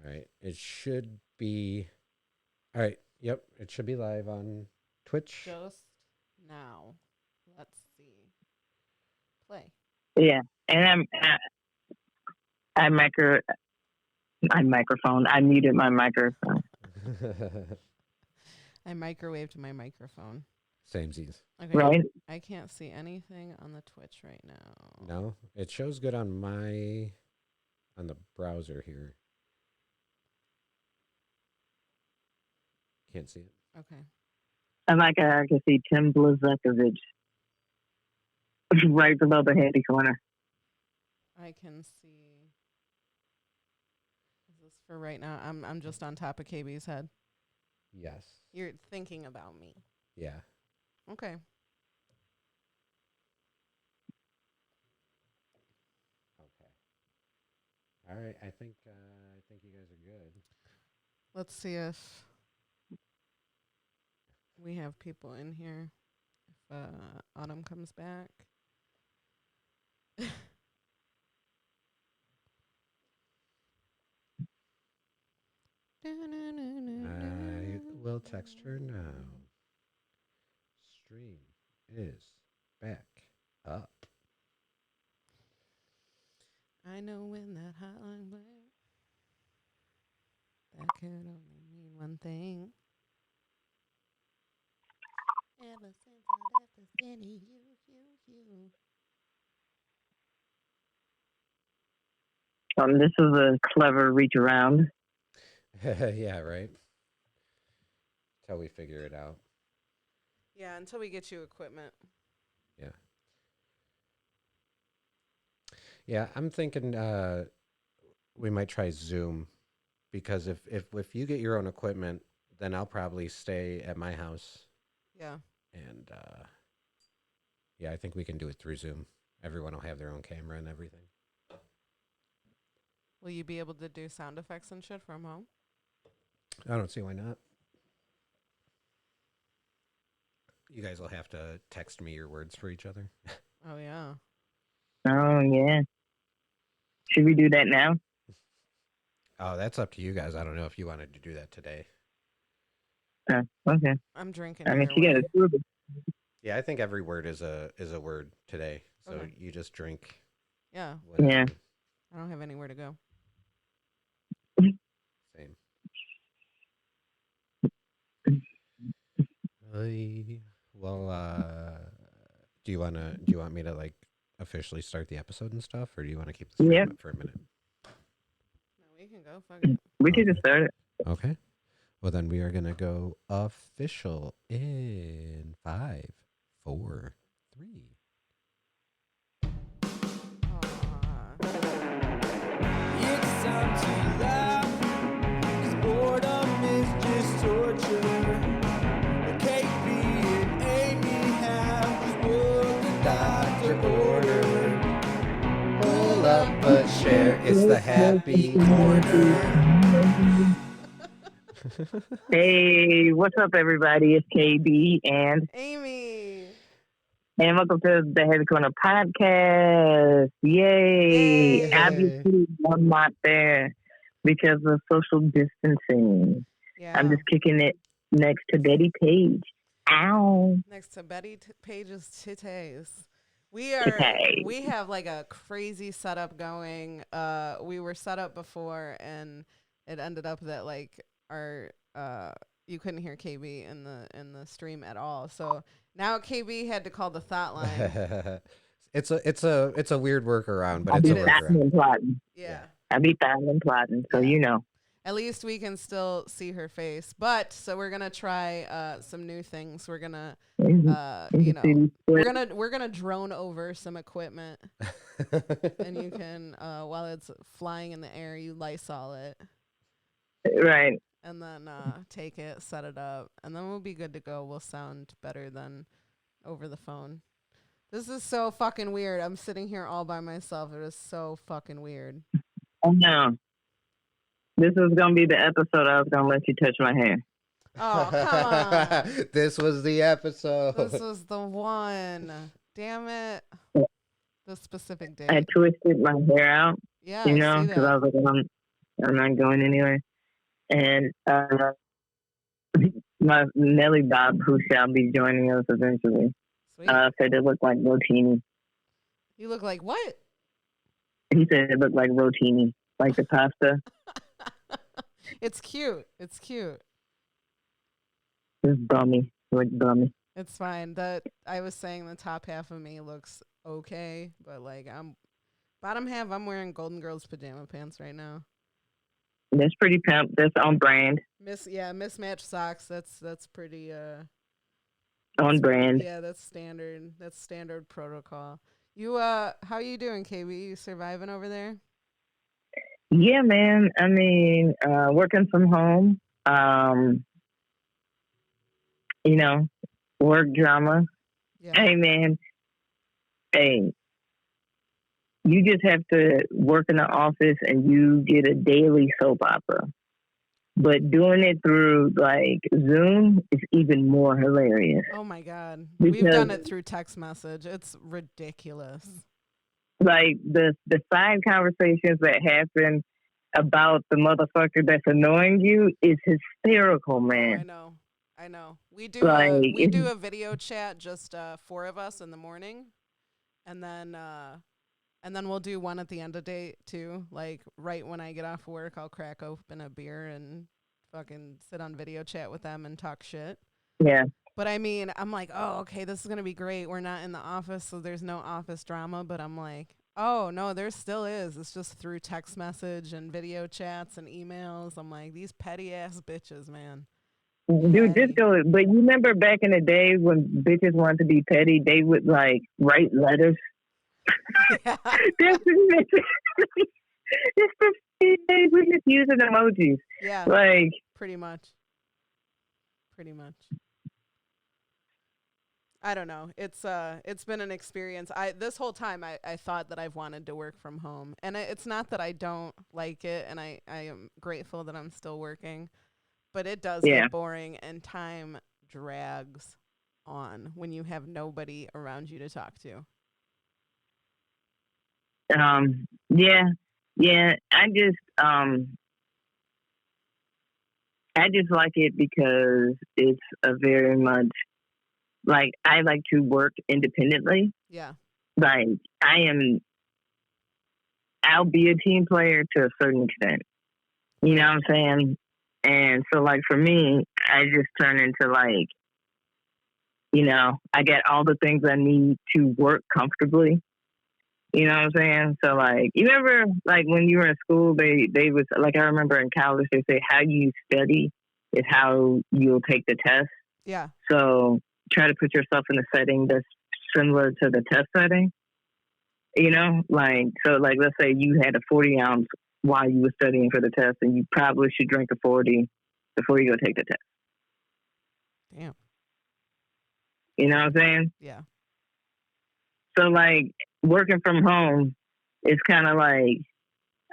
All right. It should be. All right. Yep. It should be live on Twitch. Just now. Let's see. Play. Yeah, and I micro I microphone. I muted my microphone. I microwaved my microphone. Samesies. Okay. Right? I can't see anything on the Twitch right now. No, it shows good on the browser here. Can't see it. Okay. And like I can see Tim Blazekovich right below the handy corner. I can see. Is this for right now? I'm just on top of KB's head. Yes. You're thinking about me. Yeah. Okay. Okay. All right. I think you guys are good. Let's see if we have people in here. If Autumn comes back. I will text her now. Stream is back up. I know when that hotline bling, that could only mean one thing. Ever since I left the city, you. This is a clever reach around. Yeah, right. Till we figure it out. Yeah, until we get you equipment. Yeah. Yeah, I'm thinking we might try Zoom because if you get your own equipment, then I'll probably stay at my house. Yeah. And yeah, I think we can do it through Zoom. Everyone will have their own camera and everything. Will you be able to do sound effects and shit from home? I don't see why not. You guys will have to text me your words for each other. Oh, yeah. Oh, yeah. Should we do that now? Oh, that's up to you guys. I don't know if you wanted to do that today. Okay. I'm drinking. I mean, either she got way. to prove it. Yeah, I think every word is a word today. So Okay. you just drink. Yeah. Whatever. Yeah. I don't have anywhere to go. Same. Well, do you want me to like officially start the episode and stuff, or do you want to keep the stream up for a minute? No, we can go. Fuck it. We can just start it. Okay. Well, then we are gonna go official in 5, 4, 3. It's time to laugh, 'cause boredom is just torture. But KB and Amy have just what the doctor ordered. Pull up a chair. It's the happy corner. Hey, what's up, everybody? It's KB and Amy. welcome to the Heavy Corner podcast. Yay! Yay. Obviously, I'm not there because of social distancing. Yeah. I'm just kicking it next to Betty Page. Ow! Next to Betty Page's titties. We have like a crazy setup going. We were set up before, and it ended up that like our you couldn't hear KB in the stream at all. So now KB had to call the thought line. It's a weird workaround, but I it's be a thotting workaround. and plotting. Yeah. I be thotting and plotting, so you know. At least we can still see her face. But so we're gonna try some new things. We're gonna we're gonna drone over some equipment, and you can while it's flying in the air, you Lysol it. Right. And then take it, set it up, and then we'll be good to go. We'll sound better than over the phone. This is so fucking weird. I'm sitting here all by myself. It is so fucking weird. Oh no. This is gonna be the episode I was gonna let you touch my hair. Oh, come on. This was the episode. This was the one. Damn it. The specific date. I twisted my hair out. Yeah, You I know, see because that. I was like, I'm not going anywhere. And my Nelly Bob, who shall be joining us eventually, Sweet. said it looked like rotini. You look like what? He said it looked like rotini, like the pasta. It's cute. It's cute. It's bummy. It looked bummy. It's fine. That I was saying the top half of me looks okay, but like I'm bottom half. I'm wearing Golden Girls pajama pants right now. That's pretty pimp. That's on brand. Mismatched socks. That's pretty On brand. Yeah, that's standard. That's standard protocol. You how you doing, KB? You surviving over there? Yeah, man. I mean, working from home. You know, work drama. Yeah. Hey, man. Hey, you just have to work in the office and you get a daily soap opera. But doing it through like Zoom is even more hilarious. Oh my God. Because, we've done it through text message. It's ridiculous. Like the side conversations that happen about the motherfucker that's annoying you is hysterical, man. Oh, I know. We do Like, we do a video chat, just 4 of us in the morning, and then we'll do one at the end of the day too. Like right when I get off work, I'll crack open a beer and fucking sit on video chat with them and talk shit. Yeah. But I mean, I'm like, oh, okay, this is gonna be great. We're not in the office, so there's no office drama. But I'm like, oh no, there still is. It's just through text message and video chats and emails. I'm like, these petty ass bitches, man. Dude, just go. But you remember back in the day when bitches wanted to be petty, they would like write letters. Yeah. This we're just using emojis. Yeah. Like pretty much. I don't know. It's been an experience. This whole time I thought that I've wanted to work from home, and it's not that I don't like it, and I am grateful that I'm still working. But it does get boring, and time drags on when you have nobody around you to talk to. Yeah. I just like it because it's a very much like I like to work independently. Yeah. Like I'll be a team player to a certain extent. You know what I'm saying? And so, like, for me, I just turn into, like, you know, I get all the things I need to work comfortably. You know what I'm saying? So, like, you remember, like, when you were in school, they was, like, I remember in college, they say how you study is how you'll take the test. Yeah. So, try to put yourself in a setting that's similar to the test setting. You know? Like, so, like, let's say you had a 40-ounce while you were studying for the test, and you probably should drink a 40 before you go take the test. Damn. You know what I'm saying? Yeah. So, like, working from home is kind of like,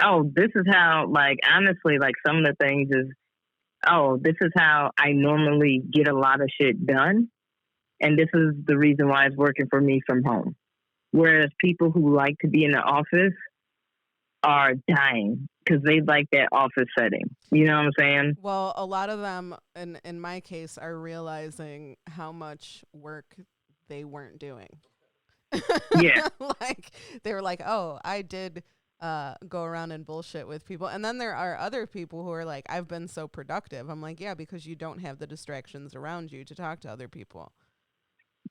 oh, this is how, like, honestly, like, some of the things is, oh, this is how I normally get a lot of shit done, and this is the reason why it's working for me from home. Whereas people who like to be in the office are dying because they like that office setting. You know what I'm saying? Well, a lot of them, in my case, are realizing how much work they weren't doing. Yeah. Like, they were like, oh, I did go around and bullshit with people. And then there are other people who are like, I've been so productive. I'm like, yeah, because you don't have the distractions around you to talk to other people.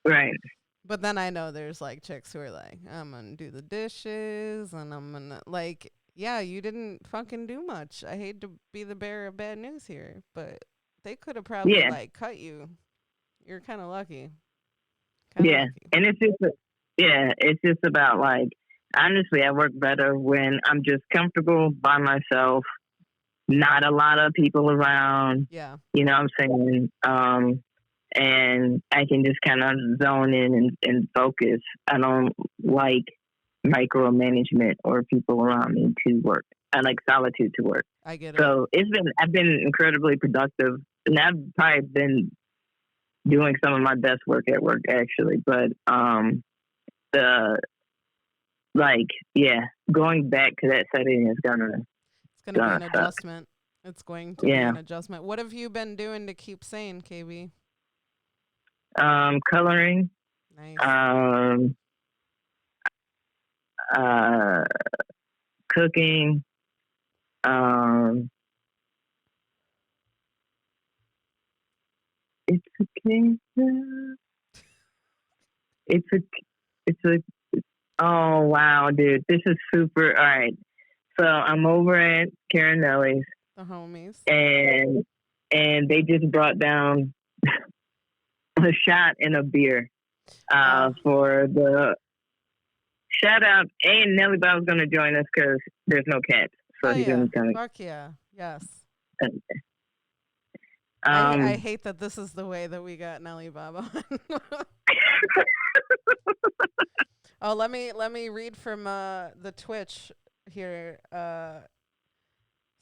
Right. But then I know there's like chicks who are like, I'm going to do the dishes and I'm going to like, yeah, you didn't fucking do much. I hate to be the bearer of bad news here, but they could have probably like cut you. You're kind of lucky. Lucky. And it's just about like, honestly, I work better when I'm just comfortable by myself, not a lot of people around. Yeah. You know what I'm saying? And I can just kind of zone in and focus. I don't like micromanagement or people around me to work. I like solitude to work. I get it. So I've been incredibly productive, and I've probably been doing some of my best work at work actually. But going back to that setting is gonna It's going to be an suck. adjustment. It's going to be Yeah. an adjustment. What have you been doing to keep sane, KB? Coloring. Nice. Cooking. It's a cancer. It's a. Oh wow, dude, this is super. All right, so I'm over at Carinelli's, The homies. and they just brought down a shot and a beer for the shout out. And Nelly Bob's gonna join us because there's no cats, so he's gonna come. Fuck yeah, yes. Okay. I hate that this is the way that we got Nelly Bob on. Oh, let me read from the Twitch here.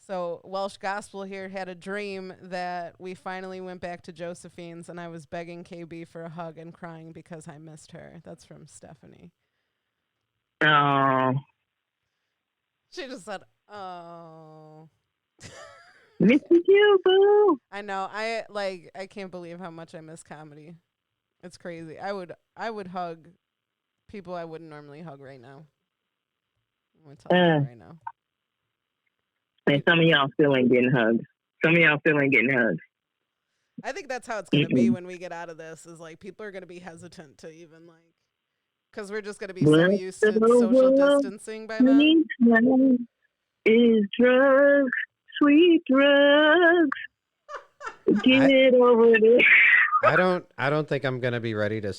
So Welsh Gospel here had a dream that we finally went back to Josephine's, and I was begging KB for a hug and crying because I missed her. That's from Stephanie. Oh, She just said, "Oh." miss you, boo. I know. I can't believe how much I miss comedy. It's crazy. I would hug people I wouldn't normally hug right now. I'm gonna tell you right now. And some of y'all still ain't getting hugs. I think that's how it's gonna be when we get out of this. Is like people are gonna be hesitant to even like, because we're just gonna be so used to social distancing by then. Is drugs, sweet drugs. Get over there. I don't think I'm gonna be ready to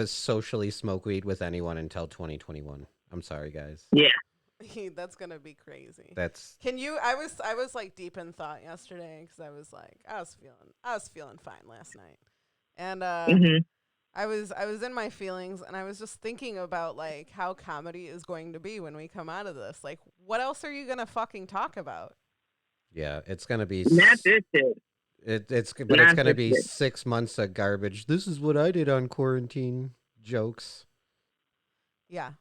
socially smoke weed with anyone until 2021. I'm sorry, guys. Yeah. That's gonna be crazy. Can you? I was like deep in thought yesterday because I was like I was feeling fine last night, and I was in my feelings, and I was just thinking about like how comedy is going to be when we come out of this. Like, what else are you gonna fucking talk about? Yeah, it's gonna be not this shit. It's gonna be 6 months of garbage. This is what I did on quarantine jokes. Yeah.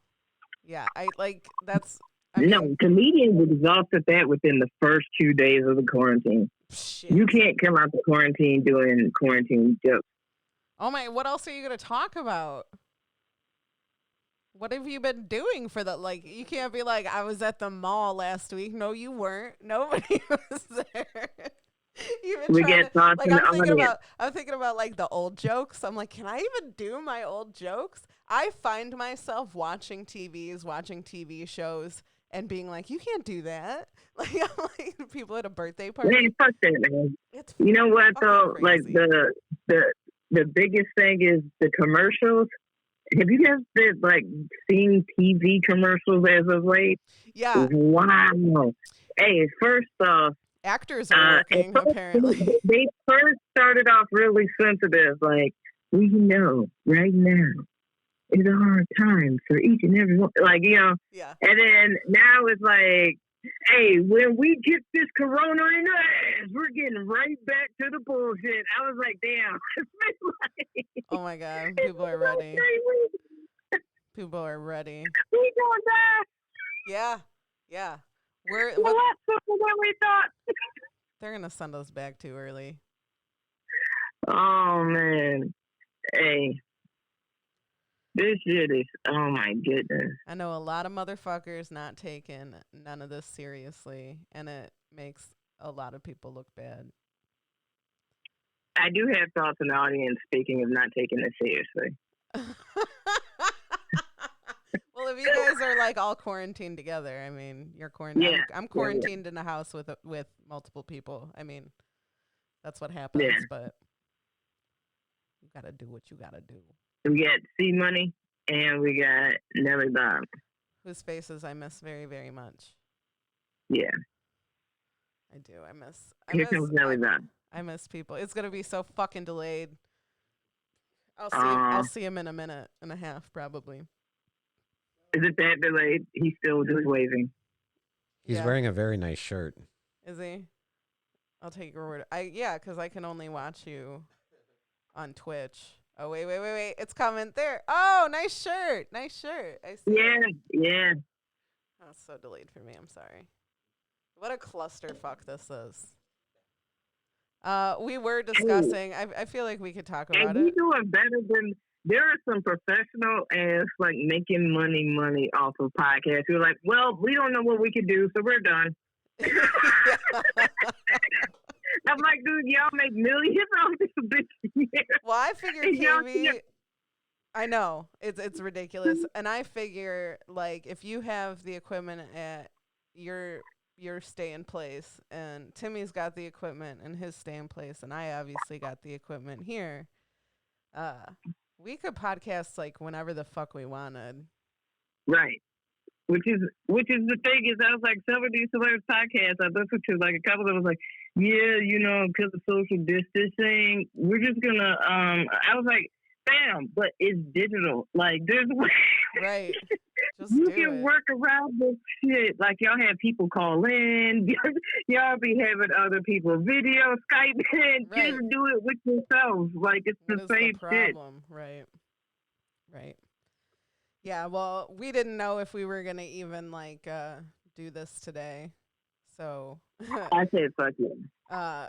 I like that's. No, comedians would exhausted that within the first 2 days of the quarantine. Shit. You can't come out the quarantine doing quarantine jokes. Oh my! What else are you gonna talk about? What have you been doing for the like? You can't be like, I was at the mall last week. No, you weren't. Nobody was there. We get thoughts like I'm thinking about like the old jokes. I'm like, can I even do my old jokes? I find myself watching TV shows and being like, you can't do that. Like, I'm like people at a birthday party. Man, fuck that, man. You know what though? Crazy. Like the biggest thing is the commercials. Have you guys been like seeing TV commercials as of late? Yeah. Wow. Hey, first off, actors are working apparently. They first started off really sensitive, like we know right now is a hard time for each and every one. Like, you know. Yeah. And then now it's like, hey, when we get this corona in us, we're getting right back to the bullshit. I was like, damn. Oh my God. People are ready. People are ready. We gonna die. Yeah. We're less simple than we thought. They're gonna send us back too early. Oh man. Hey. This shit is, oh my goodness. I know a lot of motherfuckers not taking none of this seriously, and it makes a lot of people look bad. I do have thoughts in the audience, speaking of not taking this seriously. Well, if you guys are like all quarantined together, I mean, you're quarantined. Yeah. I'm quarantined in a house with multiple people. I mean, that's what happens, but you gotta do what you gotta do. We got C Money and we got Nelly Bob, whose faces I miss very, very much. Yeah, I do. Here comes Nelly Bob. I miss people. It's gonna be so fucking delayed. I'll see him in a minute and a half, probably. Is it that delayed? He's still just waving. He's wearing a very nice shirt. Is he? I'll take your word. Because I can only watch you on Twitch. Oh, wait. It's coming there. Oh, nice shirt. I see. Yeah. Oh, it's so delayed for me. I'm sorry. What a clusterfuck this is. We were Hey, discussing. I feel like we could talk and about we it. doing better than there are some professional ass like making money off of podcasts. You're like, well, we don't know what we could do, so we're done. Yeah. I'm like, dude, y'all make millions off this bitch year. Well, I figure And y'all KB. I know it's ridiculous, and I figure like if you have the equipment at your stay in place, and Timmy's got the equipment in his stay in place, and I obviously got the equipment here. Uh, we could podcast like whenever the fuck we wanted. right. Which is the thing is I was like some of these celebrity podcasts I listened to like a couple of them was like yeah because of social distancing we're just gonna I was like bam but it's digital like there's Right. Just you do can it. work around this shit like y'all have people call in y'all be having other people video Skype in Right. just do it with yourselves like it's What the is the same shit. problem? Right. Right. Yeah, well, we didn't know if we were gonna even like do this today. So I said fuck it uh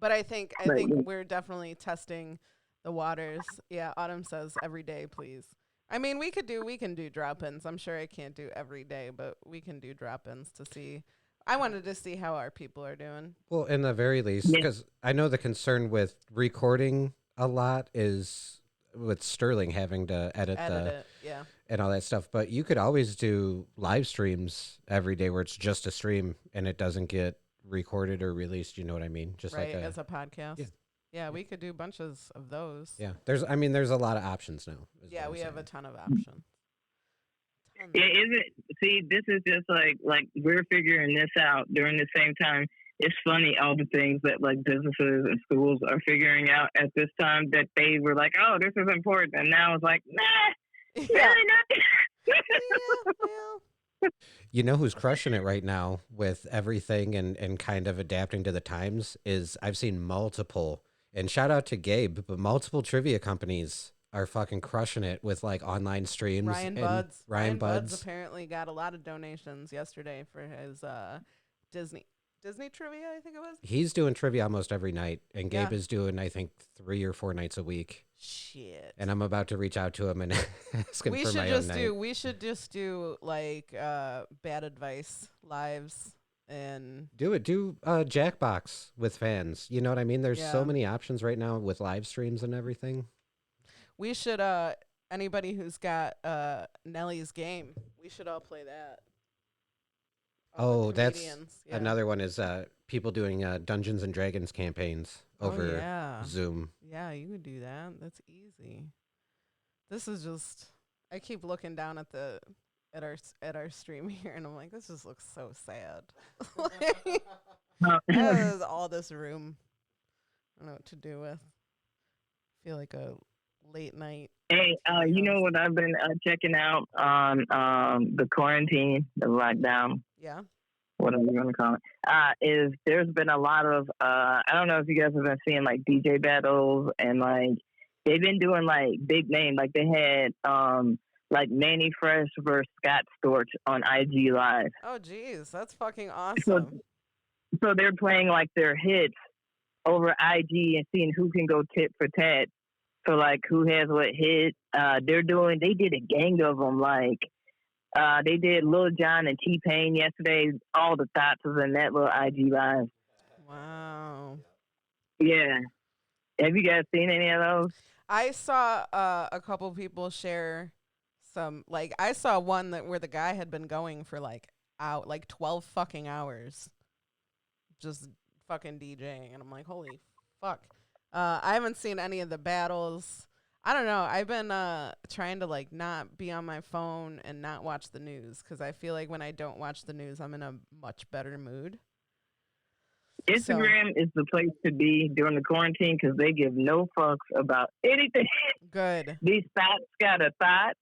but I but think we're definitely testing the waters. Yeah, Autumn says every day, please. I mean, we can do drop-ins. I'm sure I can't do every day, but we can do drop-ins to see. I wanted to see how our people are doing. Well, in the very least, yeah because I know the concern with recording a lot is with Sterling having to edit Edit it. Yeah. and all that stuff. But you could always do live streams every day where it's just a stream and it doesn't get recorded or released. You know what I mean? Just Right, like as a podcast. yeah. Yeah, we could do bunches of those. yeah. There's a lot of options now. is Yeah, what I'm we have a saying. ton of options. Tons Yeah, of is it? See, this is just like we're figuring this out during the same time. It's funny all the things that like businesses and schools are figuring out at this time that they were like, oh, this is important, and now it's like, nah, Yeah. really not. Yeah, well. You know who's crushing it right now with everything and kind of adapting to the times is I've seen multiple, and shout out to Gabe, but multiple trivia companies are fucking crushing it with like online streams. Ryan and Buds. Ryan Buds Buds. apparently got a lot of donations yesterday for his Disney trivia, I think it was. He's doing trivia almost every night, and Gabe Yeah. is doing, I think, 3 or 4 nights a week. Shit. And I'm about to reach out to him and ask him for my own night. We should just do like bad advice lives and Do it. Do Jackbox with fans. You know what I mean? There's Yeah. so many options right now with live streams and everything. we should anybody who's got Nellie's game, we should all play that. All the Oh, that's comedians, yeah. another one is people doing Dungeons and Dragons campaigns over yeah. Zoom. Yeah, you could do that. That's easy. This is just I keep looking down at our stream here and I'm like, this just looks so sad. Like, there's all this room. I don't know what to do with. Feel like a late night. Hey, you know host. what I've been checking out on the quarantine, the lockdown, Yeah. whatever you want to call it, is there's been a lot of I don't know if you guys have been seeing like DJ battles and like they've been doing like big name like they had like Manny Fresh versus Scott Storch on IG Live. Oh geez, that's fucking So awesome. so they're playing like their hits over IG and seeing who can go tit for tat. So like who has what hit? They did a gang of them like. They did Lil Jon and T-Pain yesterday. All the thoughts was in that little IG live. Wow. Yeah. Have you guys seen any of those? I saw a couple people share some like I saw one that where the guy had been going for like 12 fucking hours just fucking DJing and I'm like, holy fuck. I haven't seen any of the battles. I don't know. I've been trying to like not be on my phone and not watch the news because I feel like when I don't watch the news, I'm in a much better mood. Instagram is the place to be during the quarantine because they give no fucks about anything. Good. These thoughts got a thought.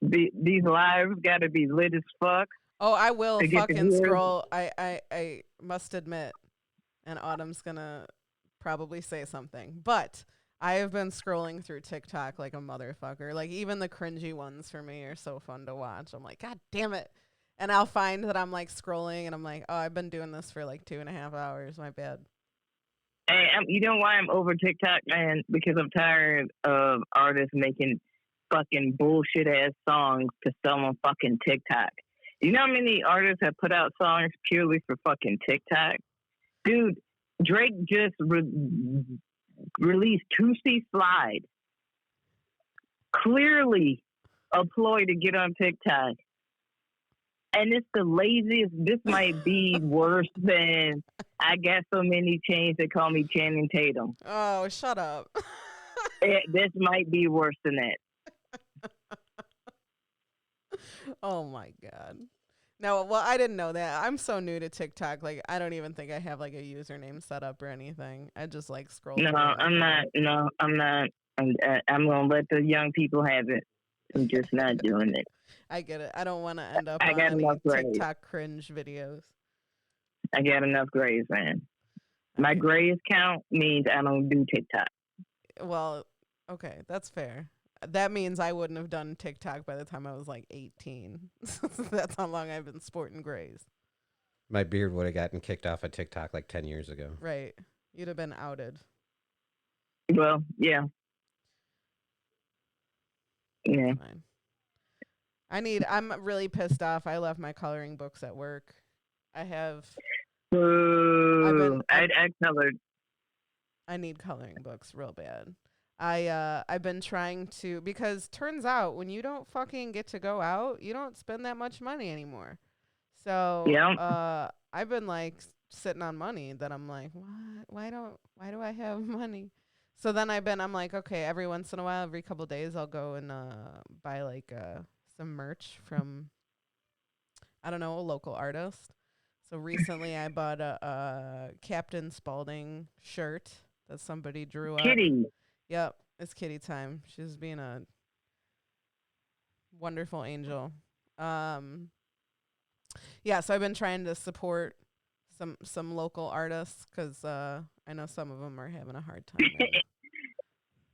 These lives got to be lit as fuck. Oh, I will To get the fucking views. scroll. I must admit, and Autumn's gonna probably say something, but I have been scrolling through TikTok like a motherfucker. Like even the cringy ones for me are so fun to watch. I'm like, God damn it. And I'll find that I'm like scrolling and I'm like, oh, I've been doing this for like 2.5 hours. My bad. Hey, you know why I'm over TikTok, man? Because I'm tired of artists making fucking bullshit ass songs to sell on fucking TikTok. You know how many artists have put out songs purely for fucking TikTok? Dude, Drake just released 2C Slide. Clearly a ploy to get on TikTok. And it's the laziest. This might be worse than I got so many chains that call me Channing Tatum. Oh, shut up. This might be worse than that. Oh my God. No, well, I didn't know that. I'm so new to TikTok. Like, I don't even think I have like a username set up or anything. I just like scroll. No, I'm not. No, I'm not. I'm going to let the young people have it. I'm just not doing it. I get it. I don't want to end up on any TikTok cringe videos. I got enough grays, man. My grays count means I don't do TikTok. Well, okay, that's fair. That means I wouldn't have done TikTok by the time I was like 18. That's how long I've been sporting grays. My beard would have gotten kicked off of TikTok like 10 years ago. Right. You'd have been outed. Well, yeah. Yeah. Fine. I'm really pissed off. I left my coloring books at work. I colored. I need coloring books real bad. I've been trying to, because turns out when you don't fucking get to go out, you don't spend that much money anymore. So yeah. I've been like sitting on money that I'm like, what? Why do I have money? So then I'm like, okay, every once in a while, every couple of days, I'll go and buy like some merch from, I don't know, a local artist. So recently I bought a Captain Spaulding shirt that somebody drew up. Kitty. Yep, it's Kitty time. She's being a wonderful angel. Yeah, so I've been trying to support some local artists because I know some of them are having a hard time.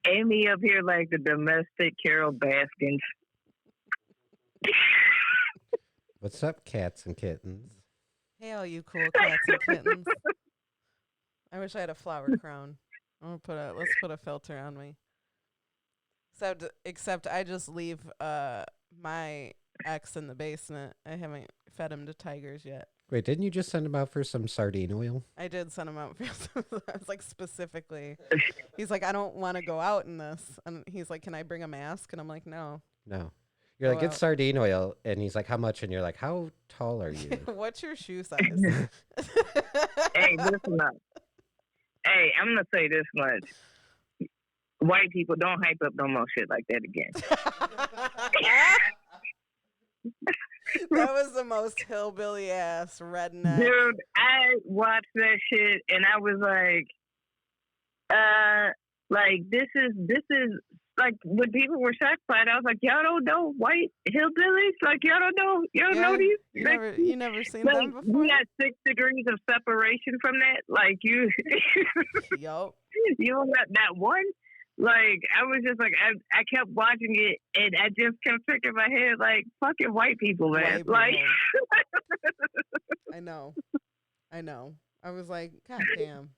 Amy up here like the domestic Carol Baskins. What's up, cats and kittens? Hey, all you cool cats and kittens. I wish I had a flower crown. Let's put a filter on me. Except I just leave my ex in the basement. I haven't fed him to tigers yet. Wait, didn't you just send him out for some sardine oil? I did send him out for some. I was like, specifically. He's like, I don't want to go out in this. And he's like, can I bring a mask? And I'm like, no. No. You're like, it's sardine oil. And he's like, how much? And you're like, how tall are you? What's your shoe size? Hey, listen up. Hey, I'm going to say this much. White people, don't hype up no more shit like that again. That was the most hillbilly ass redneck. Dude, I watched that shit and I was like, this is like when people were shocked by it, I was like, y'all don't know white hillbillies? Like y'all don't know these? You never seen them before? You got 6 degrees of separation from that? Like you Yup. You don't got that one? Like, I was just like, I kept watching it, and I just kept thinking in my head, like, fucking white people, man. Like, I know. I was like, God damn.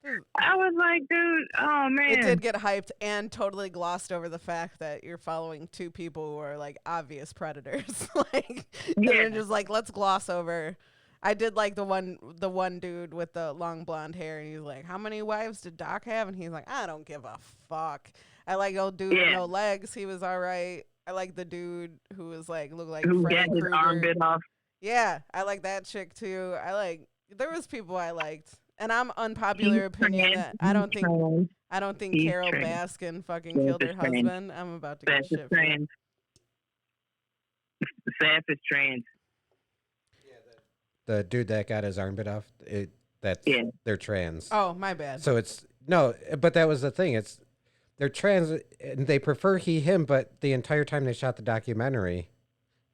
Dude. I was like, dude, oh, man. It did get hyped and totally glossed over the fact that you're following 2 people who are, like, obvious predators. Like, yeah. And they're just like, let's gloss over. I did like the one dude with the long blonde hair, and he's like, how many wives did Doc have? And he's like, I don't give a fuck. I like old dude with no legs. He was all right. I like the dude who was like, looked like who Freddy got his Krueger. arm bit off. Yeah, I like that chick too. There was people I liked. And I'm unpopular opinion that I don't think Carol Baskin fucking killed her husband. I'm about to get shit. Saf is trans. The dude that got his arm bit off, they're trans. Oh, my bad. So but that was the thing. They're trans and they prefer he, him, but the entire time they shot the documentary.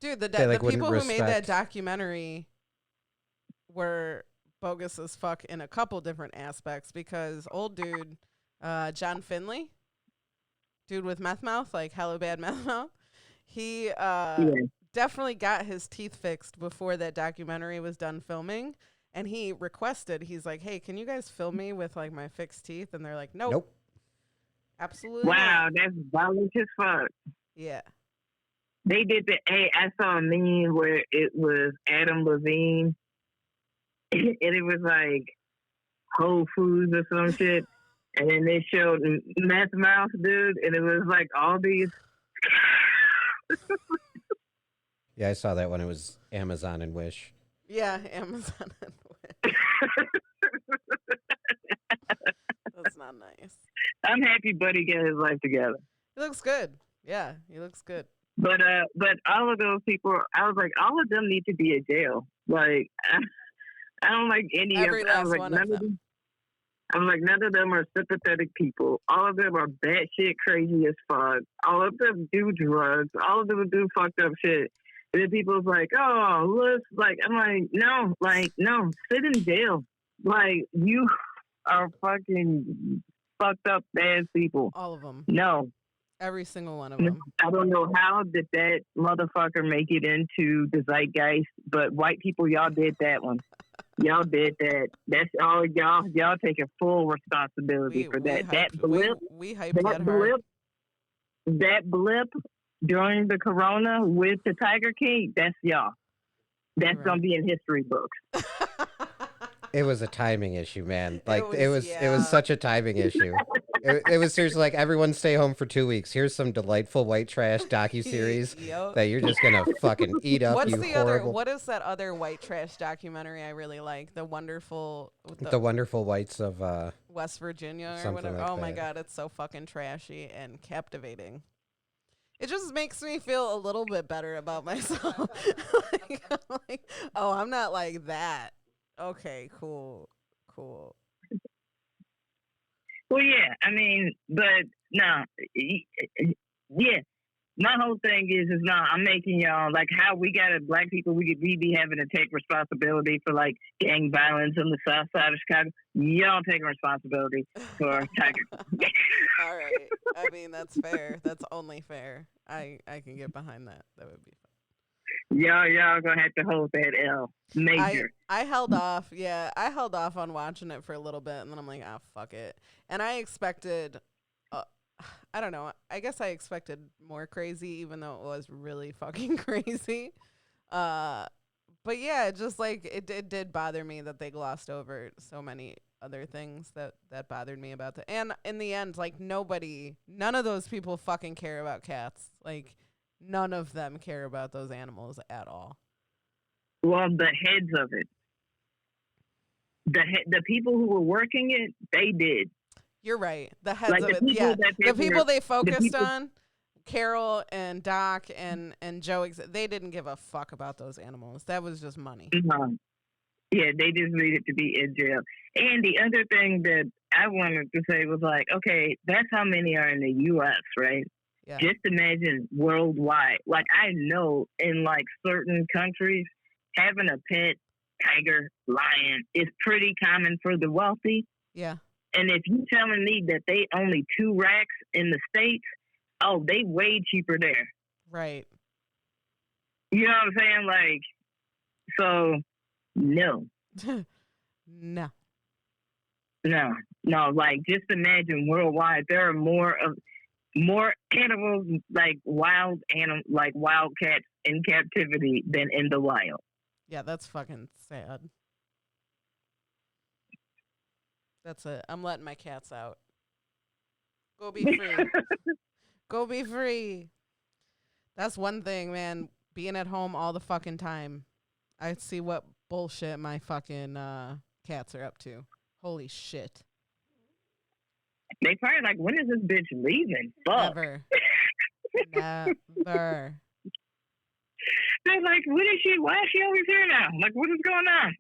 Dude, the people who made that documentary were bogus as fuck in a couple different aspects because old dude, John Finley, dude with meth mouth, like hella bad meth mouth, he definitely got his teeth fixed before that documentary was done filming. And he requested, he's like, hey, can you guys film me with like my fixed teeth? And they're like, nope. Nope. Absolutely Wow, not. that's violent as fuck. Yeah. They did the. Hey, I saw a meme where it was Adam Levine, and it was like Whole Foods or some shit, and then they showed Meth Mouth dude, and it was like all these. Yeah, I saw that when it was Amazon and Wish. Yeah, Amazon and Wish. That's not nice. I'm happy Buddy got his life together. He looks good. Yeah, he looks good. But all of those people, I was like, all of them need to be in jail. Like, I don't like any Every of them. I last was like, one of them. I'm like, none of them are sympathetic people. All of them are batshit crazy as fuck. All of them do drugs. All of them do fucked up shit. And then people's like, oh, let's, like, I'm like, no, sit in jail. Like, you are fucking fucked up bad people. All of them. No. Every single one of them. I don't know how did that motherfucker make it into the zeitgeist, but white people, y'all did that one. Y'all did that. That's all y'all taking full responsibility for that. We hyped that hard. That blip during the corona with the Tiger King, that's y'all. That's gonna be in history books. It was a timing issue, man. Like it was yeah. such a timing issue. It was seriously like, everyone stay home for 2 weeks. Here's some delightful white trash docuseries Yep. that you're just gonna fucking eat up. What's you the horrible. What is that other white trash documentary I really like? The Wonderful Whites of West Virginia or something whatever. like Oh my that. God, it's so fucking trashy and captivating. It just makes me feel a little bit better about myself. I'm like, oh, I'm not like that. Okay, cool. Well, yeah, I mean, but no, yeah. My whole thing is no, I'm making y'all, like, how we got black people, we be having to take responsibility for, like, gang violence on the south side of Chicago. Y'all taking responsibility for Tiger. All right. I mean, that's fair. That's only fair. I can get behind that. That would be fun. Y'all gonna have to hold that L. Major. I held off. Yeah, I held off on watching it for a little bit, and then I'm like, ah, fuck it. And I expected, I don't know. I guess I expected more crazy, even though it was really fucking crazy. But yeah, just like it did bother me that they glossed over so many other things that bothered me about the. And in the end, like none of those people fucking care about cats. Like none of them care about those animals at all. Well, the heads of it, the people who were working it, they did. You're right. The heads Like of the it, people yeah. that they The people were- they focused people- on, Carol and Doc and Joe, they didn't give a fuck about those animals. That was just money. Yeah, they just needed to be in jail. And the other thing that I wanted to say was like, okay, that's how many are in the U.S., right? Yeah. Just imagine worldwide. Like, I know in, like, certain countries, having a pet tiger, lion is pretty common for the wealthy. Yeah. And if you're telling me that they only 2 racks in the States, oh, they way cheaper there. Right. You know what I'm saying? Like, so, no. No, like, just imagine worldwide, there are more animals, like wild cats in captivity than in the wild. Yeah, that's fucking sad. That's it. I'm letting my cats out. Go be free. Go be free. That's one thing, man. Being at home all the fucking time. I see what bullshit my fucking cats are up to. Holy shit. They probably like, when is this bitch leaving? Fuck. Never. Never. They're like, what is she? Why is she always here now? Like, what is going on?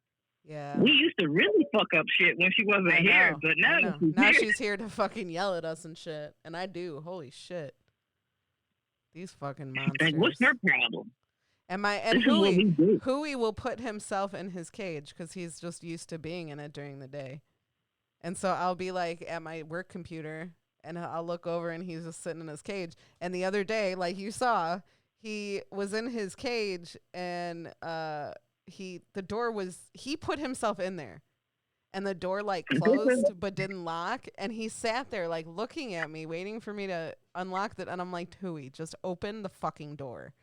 Yeah. We used to really fuck up shit when she wasn't here, but now she's here to fucking yell at us and shit. And I do. Holy shit. These fucking monsters. Like, what's her problem? And Huey will put himself in his cage because he's just used to being in it during the day. And so I'll be like at my work computer and I'll look over and he's just sitting in his cage. And the other day, like you saw, he was in his cage and he put himself in there. And the door like closed but didn't lock. And he sat there like looking at me, waiting for me to unlock it. And I'm like, Tui, just open the fucking door.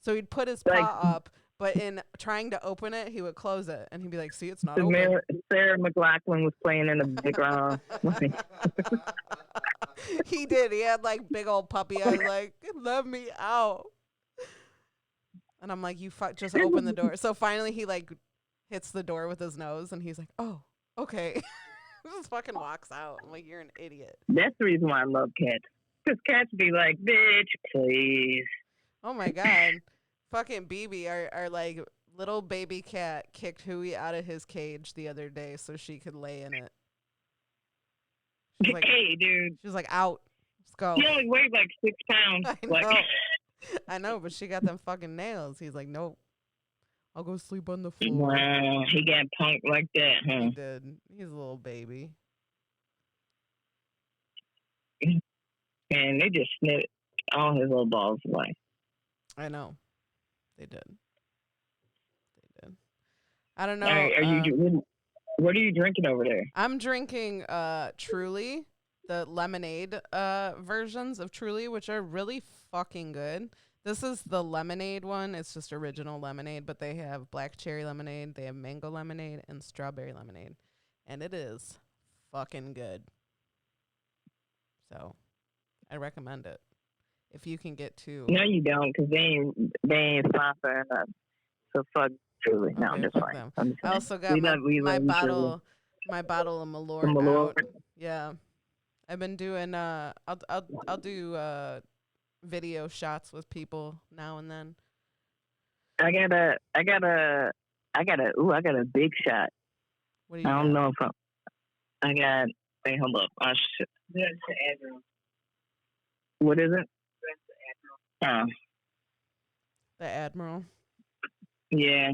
So he'd put his paw up, but in trying to open it, he would close it. And he'd be like, see, it's not open. Sarah McLachlan was playing in the background. He did. He had like big old puppy eyes like, let me out. And I'm like, you just open the door. So finally he like hits the door with his nose and he's like, oh. Okay. Just fucking walks out. I'm like, you're an idiot. That's the reason why I love cats. Because cats be like, bitch, please. Oh my God. Fucking BB, our like little baby cat kicked Huey out of his cage the other day so she could lay in it. Like, hey, dude. She was like, out. Let's go. She only weighs like 6 pounds. I know. I know, but she got them fucking nails. He's like, nope. I'll go sleep on the floor. Wow, he got punked like that, huh? He did. He's a little baby. And they just snipped all his little balls away. I know. They did. I don't know. What are you drinking over there? I'm drinking Truly, the lemonade versions of Truly, which are really fucking good. This is the lemonade one. It's just original lemonade, but they have black cherry lemonade, they have mango lemonade, and strawberry lemonade. And it is fucking good. So, I recommend it. If you can get to... No, you don't, because they ain't sponsoring us. So, fuck Truly. No, I'm just fine. I also got my bottle of Malort out. Yeah. I've been doing... I'll do... video shots with people now and then. I got a big shot. What do you I don't know if I got. Hey, hold up. That's the Admiral. What is it? That's the Admiral. The Admiral. Yeah.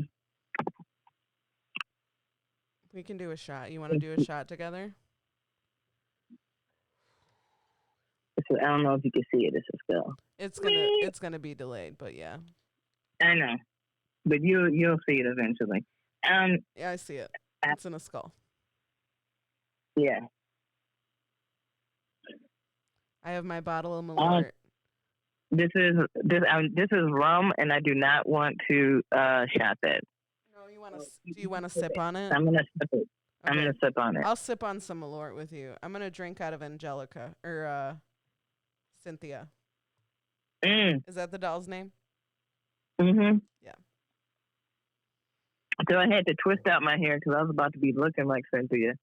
We can do a shot. You want to do a shot together? So I don't know if you can see it. It's a skull. It's gonna be delayed, but yeah. I know, but you'll see it eventually. Yeah, I see it. It's in a skull. Yeah. I have my bottle of Malort. This is rum, and I do not want to shot that. No, do you want to sip on it? I'm gonna sip it. Okay. I'm gonna sip on it. I'll sip on some Malort with you. I'm gonna drink out of Angelica or Cynthia. Is that the doll's name? Mm-hmm. Yeah. So I had to twist out my hair because I was about to be looking like Cynthia.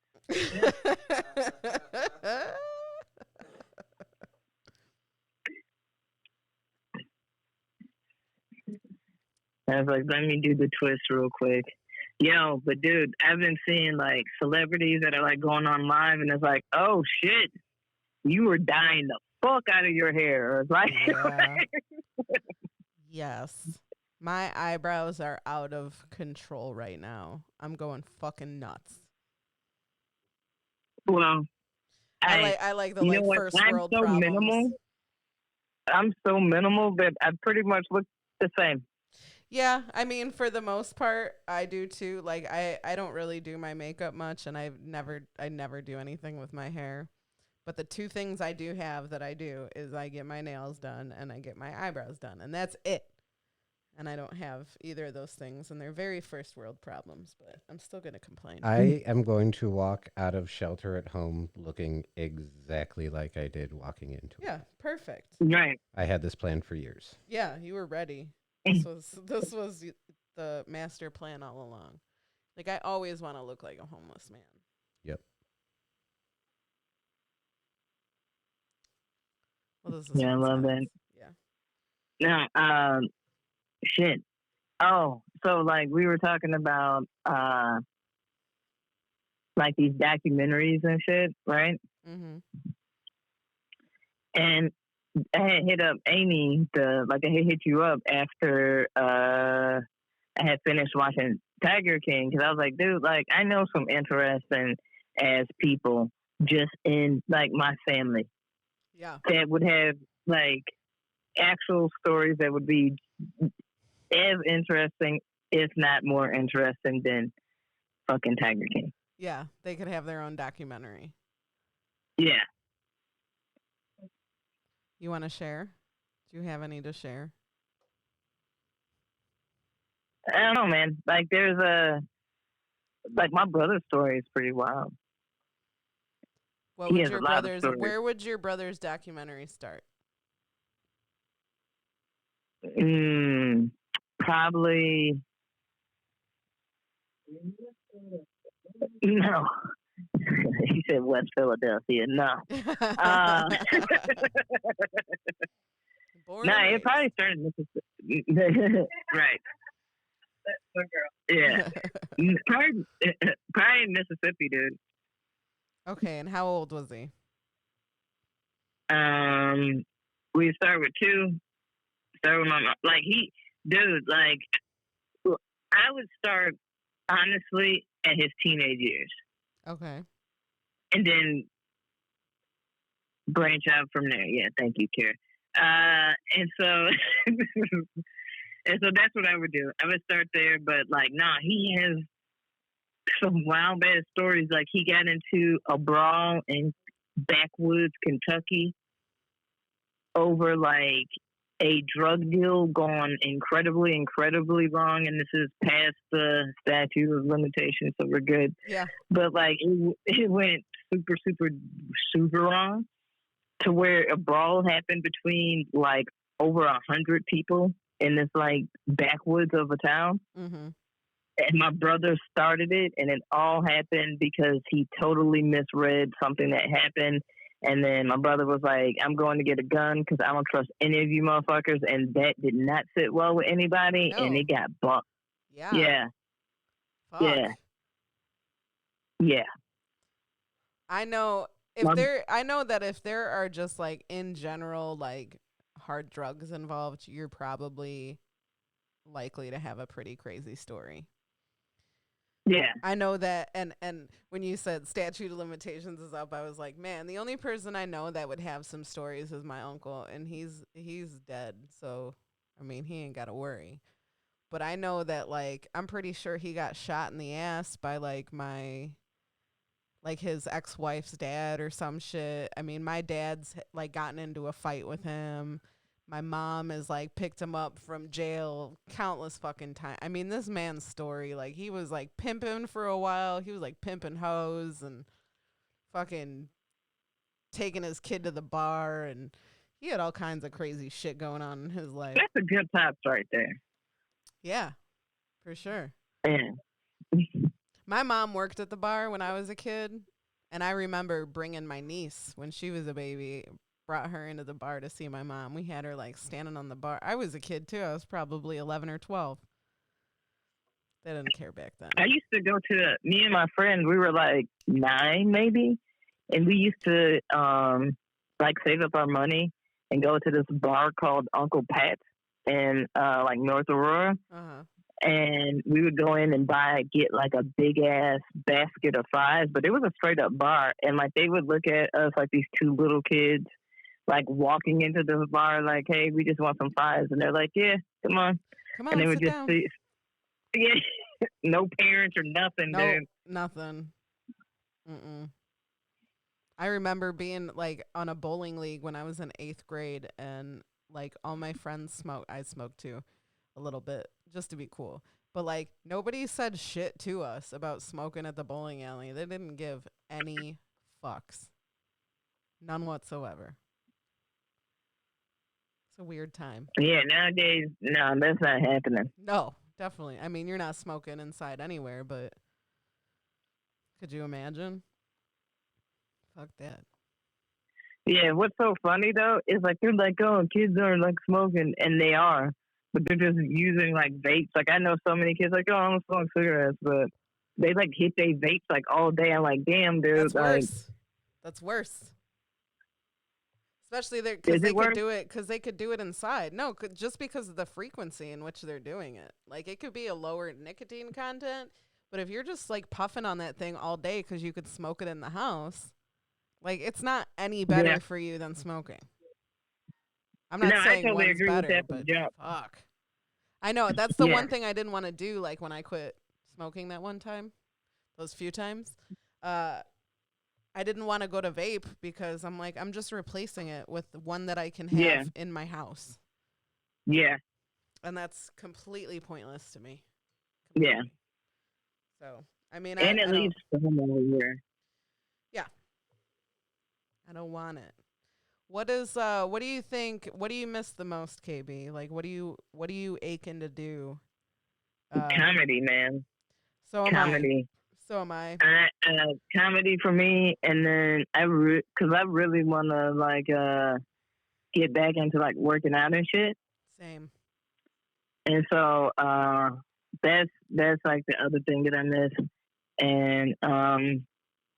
I was like, let me do the twist real quick. Yo, but dude, I've been seeing like celebrities that are like going on live and it's like, oh shit, you were dyeing the fuck out of your hair. It's like, yeah. Yes. My eyebrows are out of control right now. I'm going fucking nuts. Well, I like the like first world problems. Minimal. I'm so minimal that I pretty much look the same. Yeah, I mean, for the most part, I do too. Like, I don't really do my makeup much, and I never do anything with my hair. But the two things I do have that I do is I get my nails done and I get my eyebrows done, and that's it. And I don't have either of those things, and they're very first world problems, but I'm still going to complain. I am going to walk out of shelter at home looking exactly like I did walking into it. Yeah, perfect. Right. I had this plan for years. Yeah, you were ready. This was the master plan all along. Like, I always want to look like a homeless man. Yep. Well, this is I love that. Yeah. Now, shit. Oh, so like we were talking about like these documentaries and shit, right? Mm-hmm. And I had hit up Aimee, I had hit you up after I had finished watching Tiger King because I was like, dude, like I know some interesting as people just in like my family. Yeah. That would have like actual stories that would be as interesting, if not more interesting than fucking Tiger King. Yeah, they could have their own documentary. Yeah. You want to share? Do you have any to share? I don't know, man. Like, there's my brother's story is pretty wild. Where would your brother's documentary start? Probably. No. He said West Philadelphia. No. It probably started in Mississippi. Right. That's girl. Yeah. probably in Mississippi, dude. Okay, and how old was he? We start with 2. Start with my mom. I would start honestly at his teenage years. Okay. And then branch out from there. Yeah, thank you, Kira. And so that's what I would do. I would start there, but he has some wild bad stories. Like, he got into a brawl in backwoods Kentucky over a drug deal gone incredibly, incredibly wrong, and this is past the statute of limitations, so we're good. Yeah. But it went super, super, super wrong to where a brawl happened between over 100 people in this backwoods of a town. Mm-hmm. And my brother started it, and it all happened because he totally misread something that happened. And then my brother was like, I'm going to get a gun because I don't trust any of you motherfuckers. And that did not sit well with anybody. No. And it got bucked. Yeah. Yeah. Fuck. Yeah. Yeah. I know that if there are just in general hard drugs involved, you're probably likely to have a pretty crazy story. Yeah. I know that, and when you said statute of limitations is up, I was like, man, the only person I know that would have some stories is my uncle, and he's dead, so I mean, he ain't got to worry. But I know that I'm pretty sure he got shot in the ass by his ex-wife's dad or some shit. I mean, my dad's gotten into a fight with him. My mom has picked him up from jail countless fucking times. I mean, this man's story, he was pimping for a while. He was pimping hoes and fucking taking his kid to the bar, and he had all kinds of crazy shit going on in his life. That's a good tops right there. Yeah, for sure. Yeah. My mom worked at the bar when I was a kid, and I remember bringing my niece when she was a baby. Brought her into the bar to see my mom. We had her standing on the bar. I was a kid too. I was probably 11 or 12. They didn't care back then. I used to go to me and my friend. We were 9 maybe, and we used to save up our money and go to this bar called Uncle Pat's in North Aurora. Uh-huh. And we would go in and get a big ass basket of fries, but it was a straight up bar. And they would look at us like these 2 little kids, walking into the bar, hey, we just want some fries. And they're like, yeah, come on. And they would just see, yeah, no parents or nothing, dude. Nothing. Mm-mm. I remember being on a bowling league when I was in 8th grade, and all my friends smoked. I smoked too, a little bit, just to be cool. But nobody said shit to us about smoking at the bowling alley. They didn't give any fucks. None whatsoever. It's a weird time. Yeah, nowadays, no, that's not happening. No, definitely. I mean, you're not smoking inside anywhere, but could you imagine? Fuck that. Yeah, what's so funny, though, is they're oh, kids aren't smoking, and they are. But they're just using vapes. I know so many kids oh, I'm smoking cigarettes, but they hit their vapes all day. I'm damn, dude. That's worse. That's worse. Especially because they could do it inside. No, just because of the frequency in which they're doing it. It could be a lower nicotine content, but if you're just puffing on that thing all day because you could smoke it in the house, it's not any better for you than smoking. I'm not saying I totally agree better, with that, but fuck. I know. That's the Yeah. one thing I didn't want to do, like when I quit smoking that one time, those few times. I didn't want to go to vape because I'm like, I'm just replacing it with the one that I can have in my house. Yeah. And that's completely pointless to me. Yeah. So, I mean, And I it don't, leaves some over here. yeah, I don't want it. What do you think, what do you miss the most, KB? Like, what are you aching to do? Comedy, man. So am Comedy. So am I. Comedy for me, and then because I really want to like get back into like working out and shit. Same. And so that's like the other thing that I miss, and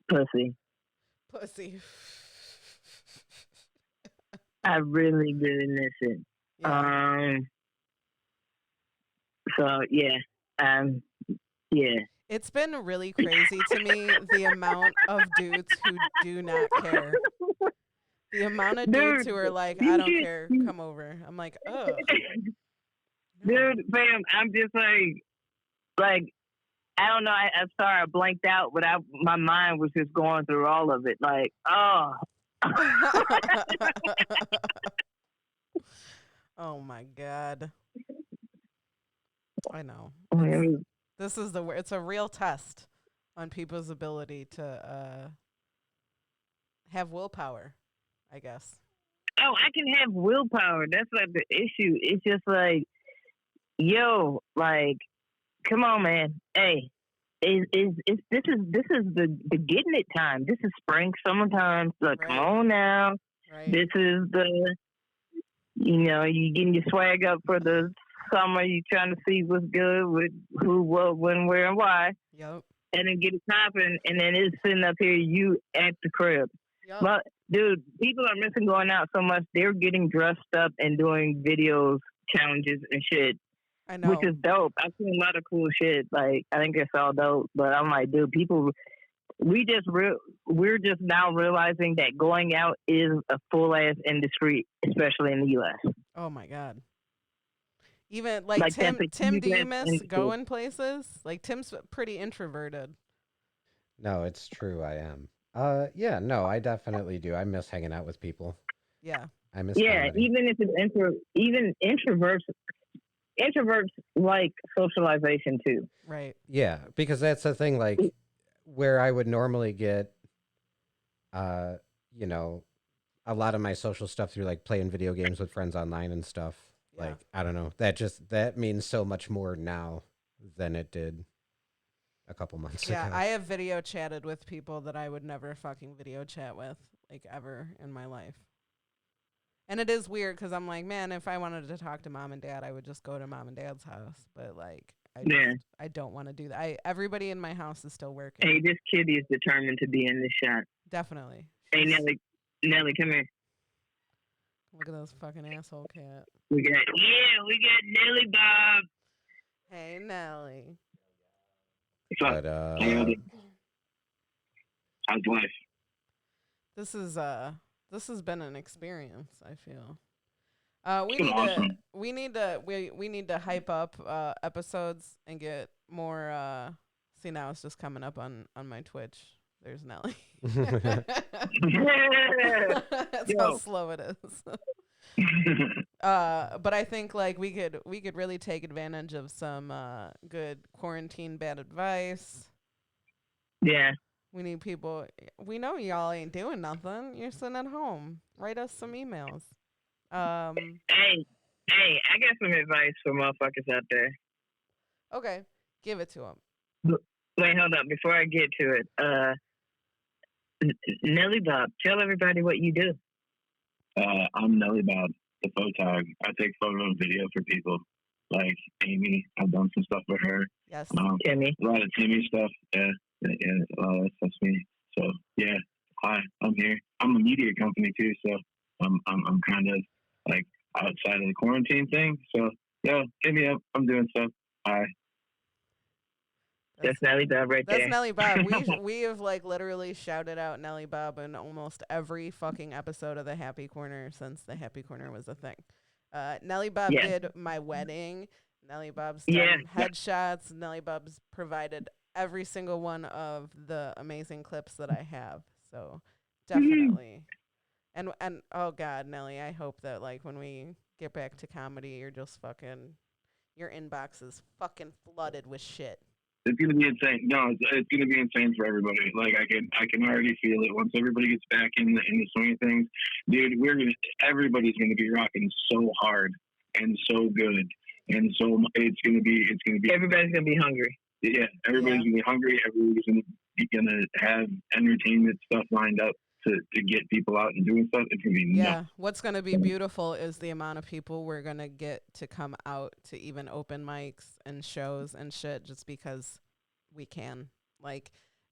pussy. Pussy. I really miss it. Yeah. So yeah, yeah. It's been really crazy to me, the amount of dudes who do not care. The amount of dudes who are like, I don't care, come over. I'm like, ugh. No. Dude, fam, I'm just like, I don't know. I'm sorry, I blanked out, but my mind was just going through all of it. Like, oh. Oh my God. I know. This is it's a real test on people's ability to have willpower, I guess. Oh, I can have willpower. That's like the issue. It's just like, yo, like, come on, man. Hey, this is the getting it time. This is spring, summertime. Like, Right. come on now. Right. This is you getting your swag up for the summer. You trying to see what's good with who, what, when, where, and why. Yep. And then get it popping, and then it's sitting up here, you at the crib. Yep. But, dude, people are missing going out so much. They're getting dressed up and doing videos, challenges, and shit. I know. Which is dope. I've seen a lot of cool shit. Like, I think it's all dope. But I'm like, dude, people, we're just now realizing that going out is a full-ass industry, especially in the U.S. Oh, my God. Even, like Tim, do you miss going places? Like, Tim's pretty introverted. No, it's true. I am. Yeah, no, I definitely do. I miss hanging out with people. Yeah. I miss. Yeah, comedy. even if it's even introverts like socialization too. Right. Yeah, because that's the thing. Like, where I would normally get, you know, a lot of my social stuff through like playing video games with friends online and stuff. Yeah. Like, I don't know. That means so much more now than it did a couple months ago. Yeah, I have video chatted with people that I would never fucking video chat with, like, ever in my life. And it is weird because I'm like, man, if I wanted to talk to mom and dad, I would just go to mom and dad's house. But, like, I don't want to do that. Everybody in my house is still working. Hey, this kitty is determined to be in this shot. Definitely. Hey, Nelly, come here. Look at this fucking asshole cat. We got Nelly Bob. Hey, Nelly. But how's life? This has been an experience, I feel. We need to hype up episodes and get more see, now it's just coming up on my Twitch. There's Nelly. That's how slow it is. But I think like we could really take advantage of some good quarantine bad advice. Yeah. We need people. We know y'all ain't doing nothing. You're sitting at home. Write us some emails. Hey, I got some advice for motherfuckers out there. Okay, give it to them. Wait, hold up. Before I get to it, Nelly Bob, tell everybody what you do. I'm Nelly Bob, the photog. I take photo and video for people like Aimee. I've done some stuff for her. Yes. Timmy. A lot of Timmy stuff. Yeah, that's me. So yeah, hi, I'm here. I'm a media company too, so I'm kind of like outside of the quarantine thing. So yeah, hit me up. I'm doing stuff. Hi. That's Nelly Bob right there. That's Nelly Bob. We have like literally shouted out Nelly Bob in almost every fucking episode of the Happy Corner since the Happy Corner was a thing. Nelly Bob did my wedding. Nelly Bob's done headshots. Nelly Bob's provided every single one of the amazing clips that I have. So definitely. And oh God, Nelly, I hope that like when we get back to comedy, you're just fucking, your inbox is fucking flooded with shit. It's gonna be insane. No, it's gonna be insane for everybody. Like I can already feel it. Once everybody gets back in the swing of things, dude, everybody's gonna be rocking so hard and so good, and so it's gonna be everybody's gonna be hungry. Yeah, everybody's gonna be hungry. Everybody's gonna have entertainment stuff lined up to get people out and doing stuff. It's gonna be nuts. What's gonna be beautiful is the amount of people we're gonna get to come out to even open mics and shows and shit, just because we can. Like,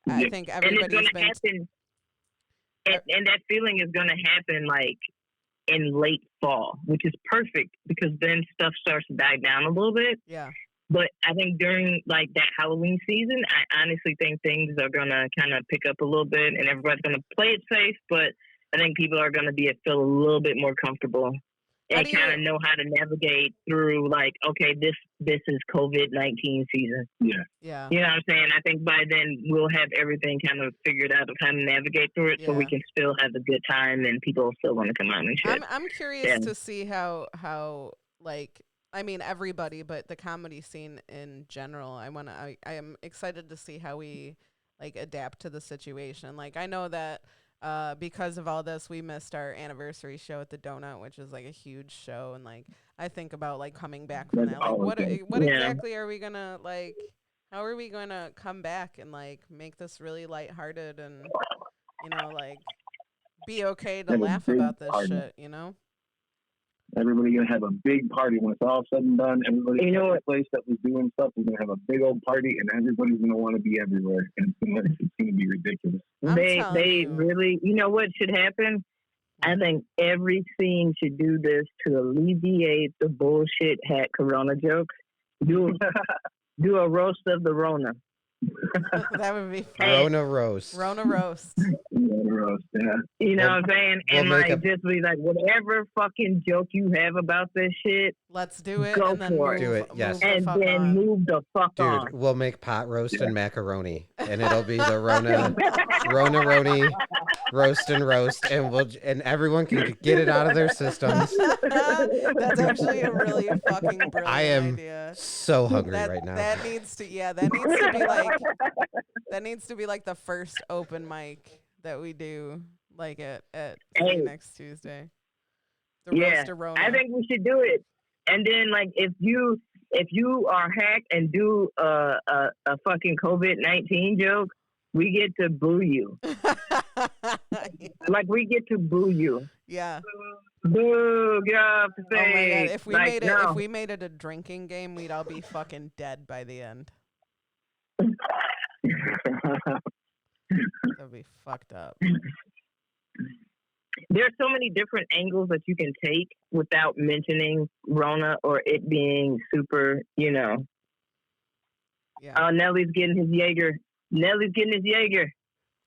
I think everybody's been happen, and that feeling is gonna happen like in late fall, which is perfect because then stuff starts to die down a little bit. Yeah. But I think during like that Halloween season, I honestly think things are gonna kind of pick up a little bit, and everybody's gonna play it safe. But I think people are gonna feel a little bit more comfortable and kind of know how to navigate through. Like, okay, this is COVID-19 season. Yeah. Yeah. You know what I'm saying? I think by then we'll have everything kind of figured out of how to navigate through it, so we can still have a good time and people still want to come out and shit. I'm curious to see how like. I mean, everybody, but the comedy scene in general. I am excited to see how we like adapt to the situation. Like, I know that because of all this, we missed our anniversary show at the Donut, which is like a huge show. And like, I think about like coming back from that. Like, what exactly are we gonna like? How are we gonna come back and like make this really lighthearted and like be okay to laugh about this shit? Everybody's gonna have a big party when it's all said and done. Everybody in the place that was doing stuff is gonna have a big old party, and everybody's gonna want to be everywhere, and it's gonna be ridiculous. They really, what should happen? I think every scene should do this to alleviate the bullshit hat Corona jokes. Do a roast of the Rona. That would be fun. Rona roast. Rona roast. Rona roast, yeah. You know what I'm saying? And just be like, whatever fucking joke you have about this shit, let's do it. Go and then for it. Do it, yes. And then move the fuck on. Dude, we'll make pot roast and macaroni, and it'll be the Rona-roni roast, and everyone can get it out of their systems. That's actually a really fucking brilliant idea. So hungry right now. That needs to be like the first open mic that we do, like at next Tuesday. The roast of Rona. I think we should do it. And then like if you are hacked and do a fucking COVID-19 joke, we get to boo you. Like we get to boo you. Yeah. Boo, get off the stage. Oh my God. If we made it a drinking game, we'd all be fucking dead by the end. That'd be fucked up. There's so many different angles that you can take without mentioning Rona or it being super, Yeah. Nelly's getting his Jaeger.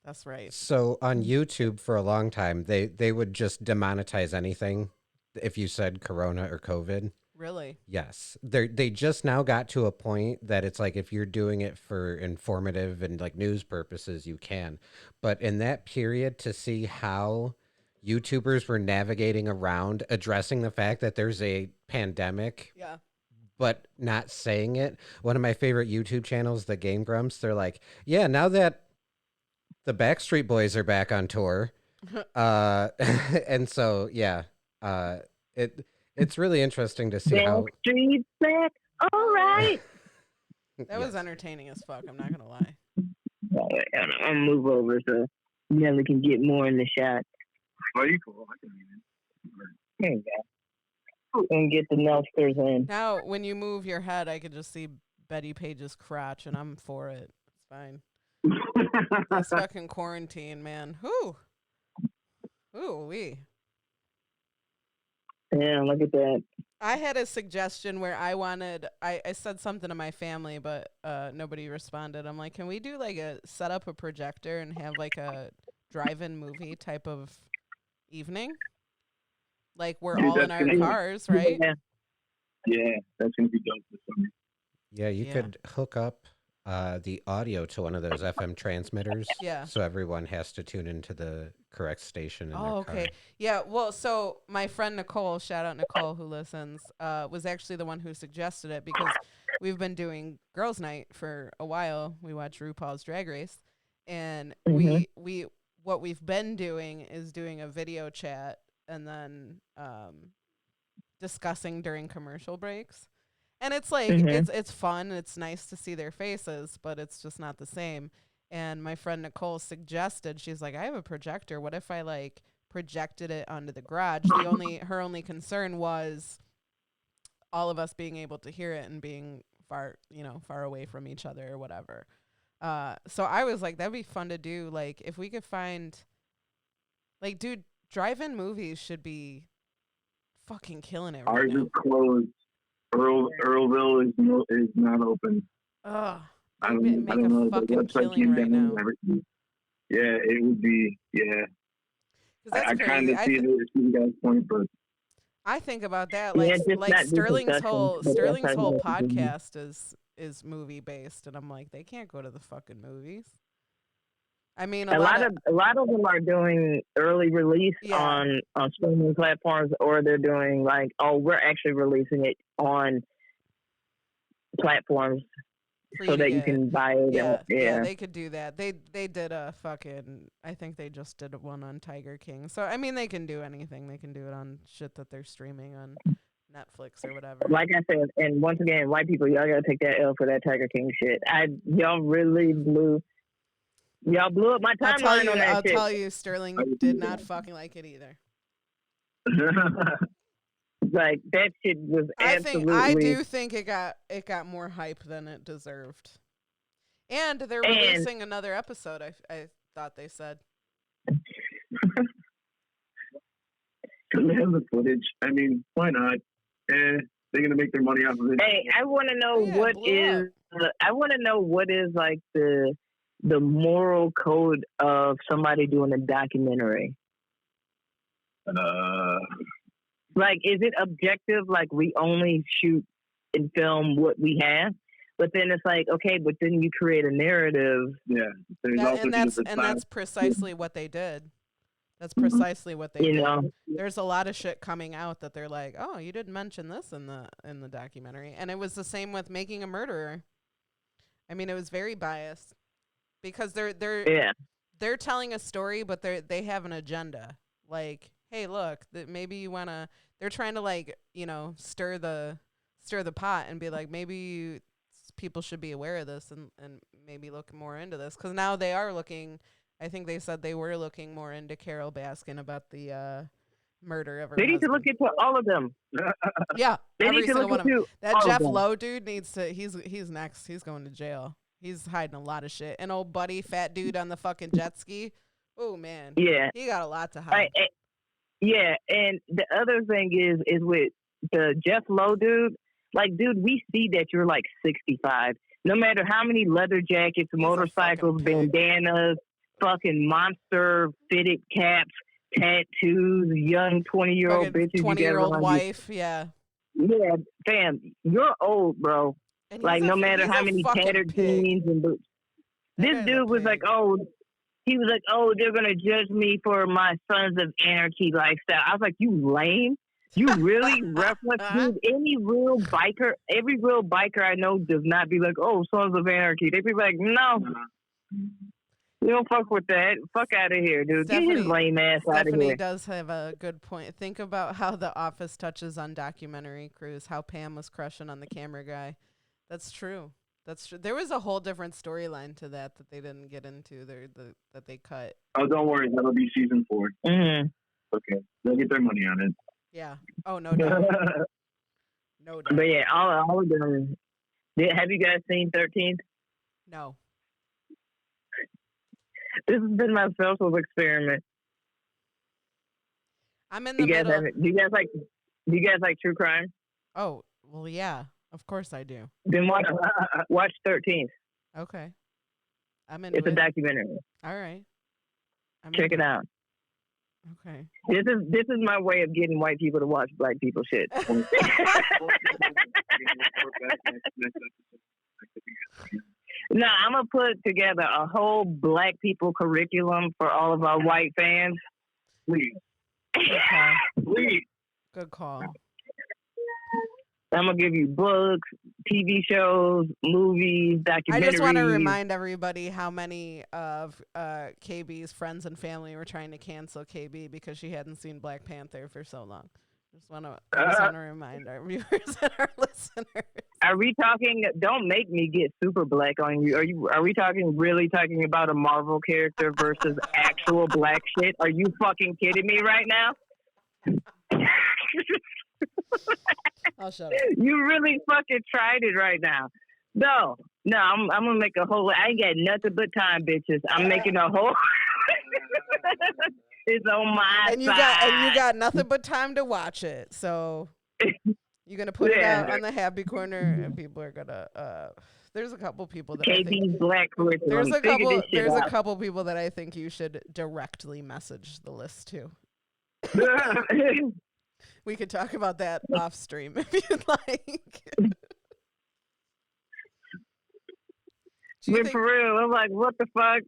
That's right. So on YouTube for a long time, they would just demonetize anything if you said Corona or COVID. Really? Yes. They just now got to a point that it's like if you're doing it for informative and like news purposes, you can. But in that period, to see how YouTubers were navigating around addressing the fact that there's a pandemic, but not saying it. One of my favorite YouTube channels, the Game Grumps, they're like, yeah, now that the Backstreet Boys are back on tour, and so it's really interesting to see how Backstreet's back. All right. That was entertaining as fuck. I'm not gonna lie. I'll move over so Nelly can get more in the shot. Oh, you cool? I can leave it. There you go. And get the Nelsters in. Now, when you move your head, I could just see Betty Page's crotch, and I'm for it. It's fine. This fucking quarantine, man. Ooh-wee. Yeah, look at that. I had a suggestion where I said something to my family, but nobody responded. I'm like, can we do like set up a projector and have like a drive-in movie type of evening? Like we're all in our cars, right? Yeah. Yeah, that's gonna be dope this summer. Yeah, you Yeah. could hook up the audio to one of those FM transmitters. Yeah. So everyone has to tune into the correct station in their Oh, car. okay. Yeah, well, so my friend Nicole, shout out Nicole who listens, was actually the one who suggested it because we've been doing girls' night for a while. We watch RuPaul's Drag Race, and we what we've been doing is doing a video chat and then discussing during commercial breaks. And it's like it's fun, it's nice to see their faces, but it's just not the same. And my friend Nicole suggested, she's like, I have a projector. What if I like projected it onto the garage? Her only concern was all of us being able to hear it and being far away from each other or whatever. So I was like, that'd be fun to do. Like if we could find, like, dude, drive-in movies should be fucking killing it right Ours now. is closed. Earlville is not open. Ugh. I don't Make know. a The fucking website killing came right down now. and everything. Yeah, it would be. Yeah, 'Cause that's I kind of crazy. see you guys' point, but I think about that, Yeah, like it's just not Sterling's discussion, whole but that's Sterling's how whole it is. podcast is movie based, and I'm like, they can't go to the fucking movies. I mean, A lot of them are doing early release Yeah. on streaming platforms, or they're doing like, oh, we're actually releasing it on platforms for so you to that you get. can buy it. Yeah, they could do that. They did a fucking. I think they just did one on Tiger King. So I mean, they can do anything. They can do it on shit that they're streaming on Netflix or whatever. Like I said, and once again, white people, y'all gotta take that L for that Tiger King shit. Y'all blew up my timeline on that I'll shit. tell you, Sterling did not fucking like it either. Like that shit was absolutely. I do think it got more hype than it deserved. And they're releasing another episode. I thought they said. Because they have the footage. I mean, why not? They're gonna make their money off of it. Hey, I want to know I want to know what is like the moral code of somebody doing a documentary. Like, is it objective? Like, we only shoot and film what we have, but then it's like, okay, but then you create a narrative. Yeah, that's precisely what they did. That's precisely what they did. There's a lot of shit coming out that they're like, oh, you didn't mention this in the documentary, and it was the same with Making a Murderer. I mean, it was very biased because they're telling a story, but they have an agenda. Like, hey, look, maybe you wanna. They're trying to like stir the pot and be like, maybe people should be aware of this and maybe look more into this because now they are looking. I think they said they were looking more into Carol Baskin about the murder of her They need husband. to look into all of them. Yeah, they every need to single look one into of them. That Jeff them. Lowe dude needs to. He's next. He's going to jail. He's hiding a lot of shit. An old buddy, fat dude on the fucking jet ski. Oh man. Yeah, he got a lot to hide. Yeah, and the other thing is with the Jeff Lowe dude. Like, dude, we see that you're like 65. No matter how many leather jackets, motorcycles, bandanas, fucking monster fitted caps, tattoos, young 20-year-old bitches, 20-year-old wife, yeah, fam, you're old, bro. Like, no matter how many tattered jeans and boots. This dude was like, he was like, oh, they're gonna judge me for my Sons of Anarchy lifestyle. I was like, you lame. You really reference, dude, every real biker I know does not be like, oh, Sons of Anarchy. They be like, no. You don't fuck with that. Fuck out of here, dude. Get his lame ass out of here. Stephanie does have a good point. Think about how The Office touches on documentary crews, how Pam was crushing on the camera guy. That's true. That's true. There was a whole different storyline to that they didn't get into that they cut. Oh, don't worry. That'll be season 4. Mm-hmm. Okay. They'll get their money on it. Yeah. Oh, no doubt. No doubt. But yeah, all of them. Have you guys seen 13th? No. This has been my social experiment. I'm in the middle. Do you guys like true crime? Oh, well, yeah. Of course I do. Then watch 13th. Okay. It's a documentary. All right. Check it out. Okay. This is my way of getting white people to watch black people shit. No, I'm gonna put together a whole black people curriculum for all of our white fans. Please. Good call. Please. Good call. I'm gonna give you books, TV shows, movies, documentaries. I just want to remind everybody how many of KB's friends and family were trying to cancel KB because she hadn't seen Black Panther for so long. I just want to remind our viewers and our listeners. Are we talking? Don't make me get super black on you. Are we really talking about a Marvel character versus actual black shit? Are you fucking kidding me right now? I'll shut up. You really fucking tried it right now. No, I'm gonna make a whole. I ain't got nothing but time, bitches. I'm making a whole. It's on my and you side. got nothing but time to watch it. So you're gonna put it out on the happy corner, and people are gonna. There's a couple people that KB's black curriculum. There's a couple people that I think you should directly message the list to. We could talk about that off stream if you'd like. For real, I'm like, what the fuck?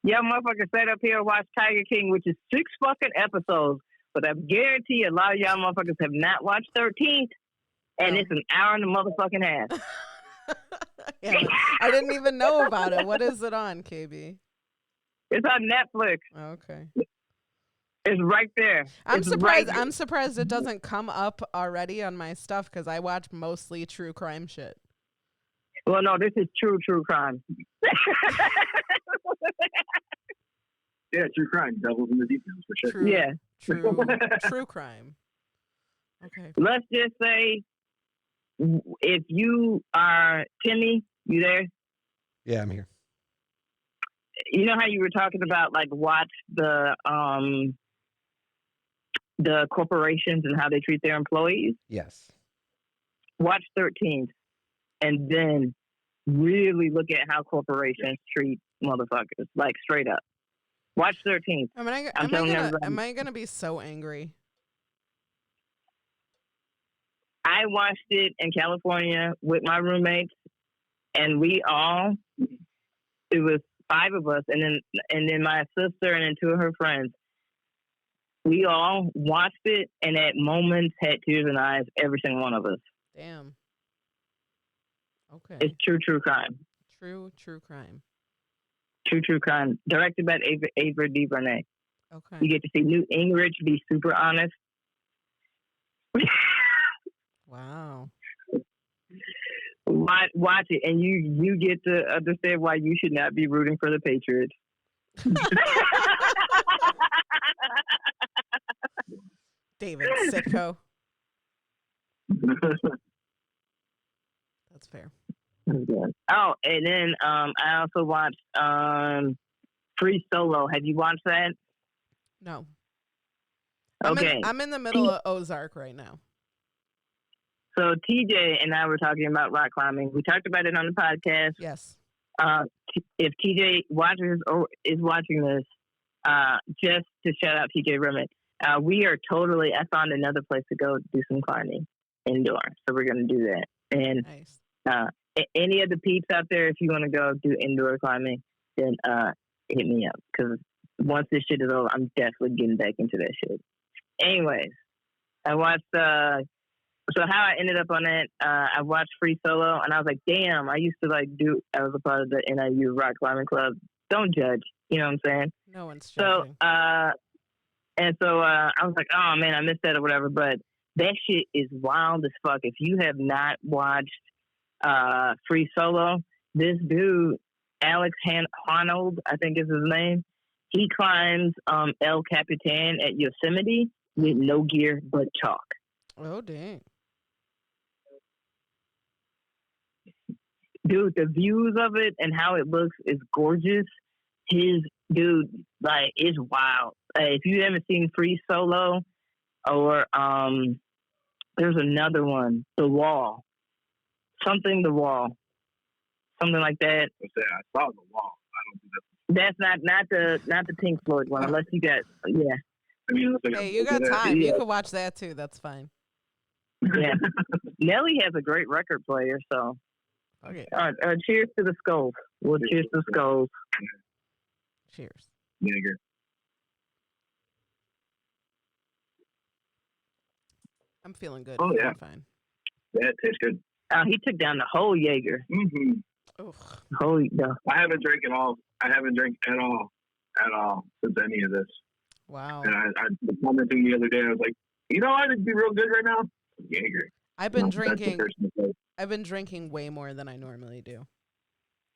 Y'all motherfuckers sat up here and watched Tiger King, which is 6 fucking episodes. But I guarantee a lot of y'all motherfuckers have not watched 13th, and it's an hour and a motherfucking half. Yeah, I didn't even know about it. What is it on, KB? It's on Netflix. Okay. It's right there. I'm surprised it doesn't come up already on my stuff because I watch mostly true crime shit. Well, no, this is true crime. Yeah, true crime. Devils in the details for sure. Yeah. True crime. Okay. Let's just say if you are Timmy, you there? Yeah, I'm here. You know how you were talking about like watch the corporations and how they treat their employees? Yes. Watch 13th and then really look at how corporations treat motherfuckers, like straight up. Watch 13th. Am I gonna be so angry? I watched it in California with my roommates, and it was 5 of us, and then my sister and then 2 of her friends. We all watched it, and at moments had tears in our eyes, every single one of us. Damn. Okay. It's true crime. True crime. True crime. Directed by Ava DuVernay. Okay. You get to see Newt Gingrich be super honest. Wow. Watch it, and you get to understand why you should not be rooting for the Patriots. David Sitko. That's fair. Oh, and then I also watched Free Solo. Have you watched that? No. Okay. I'm in the middle of Ozark right now. So TJ and I were talking about rock climbing. We talked about it on the podcast. Yes. If TJ watches or is watching this, just to shout out TJ Rimmett, we are totally. I found another place to go do some climbing indoor, so we're going to do that. And nice. Any of the peeps out there, if you want to go do indoor climbing, then hit me up because once this shit is over, I'm definitely getting back into that shit. Anyways, I watched. So how I ended up on that, I watched Free Solo, and I was like, damn, I used to I was a part of the NIU Rock Climbing Club. Don't judge, you know what I'm saying? No one's judging. So, I was like, oh man, I missed that or whatever, but that shit is wild as fuck. If you have not watched Free Solo, this dude, Alex Honnold, I think is his name, he climbs El Capitan at Yosemite with no gear but chalk. Oh, dang. Dude, the views of it and how it looks is gorgeous. It's wild. If you haven't seen Free Solo, or there's another one, The Wall, something like that. I saw The Wall. I don't think that's not the Pink Floyd one, unless you got I mean, it's like Hey, you got time. You could watch that too. That's fine. Yeah. Nelly has a great record player, so. Okay. Cheers to the skulls. Well, cheers to skulls. Cheers. Jaeger. I'm feeling good. Oh, yeah. I'm fine. Yeah, it tastes good. He took down the whole Jaeger. Mm-hmm. Holy no. I haven't drank at all. I haven't drank at all since any of this. Wow. And I was commenting the other day. I was like, you know what? It'd be real good right now. Jaeger. I've been drinking. I've been drinking way more than I normally do.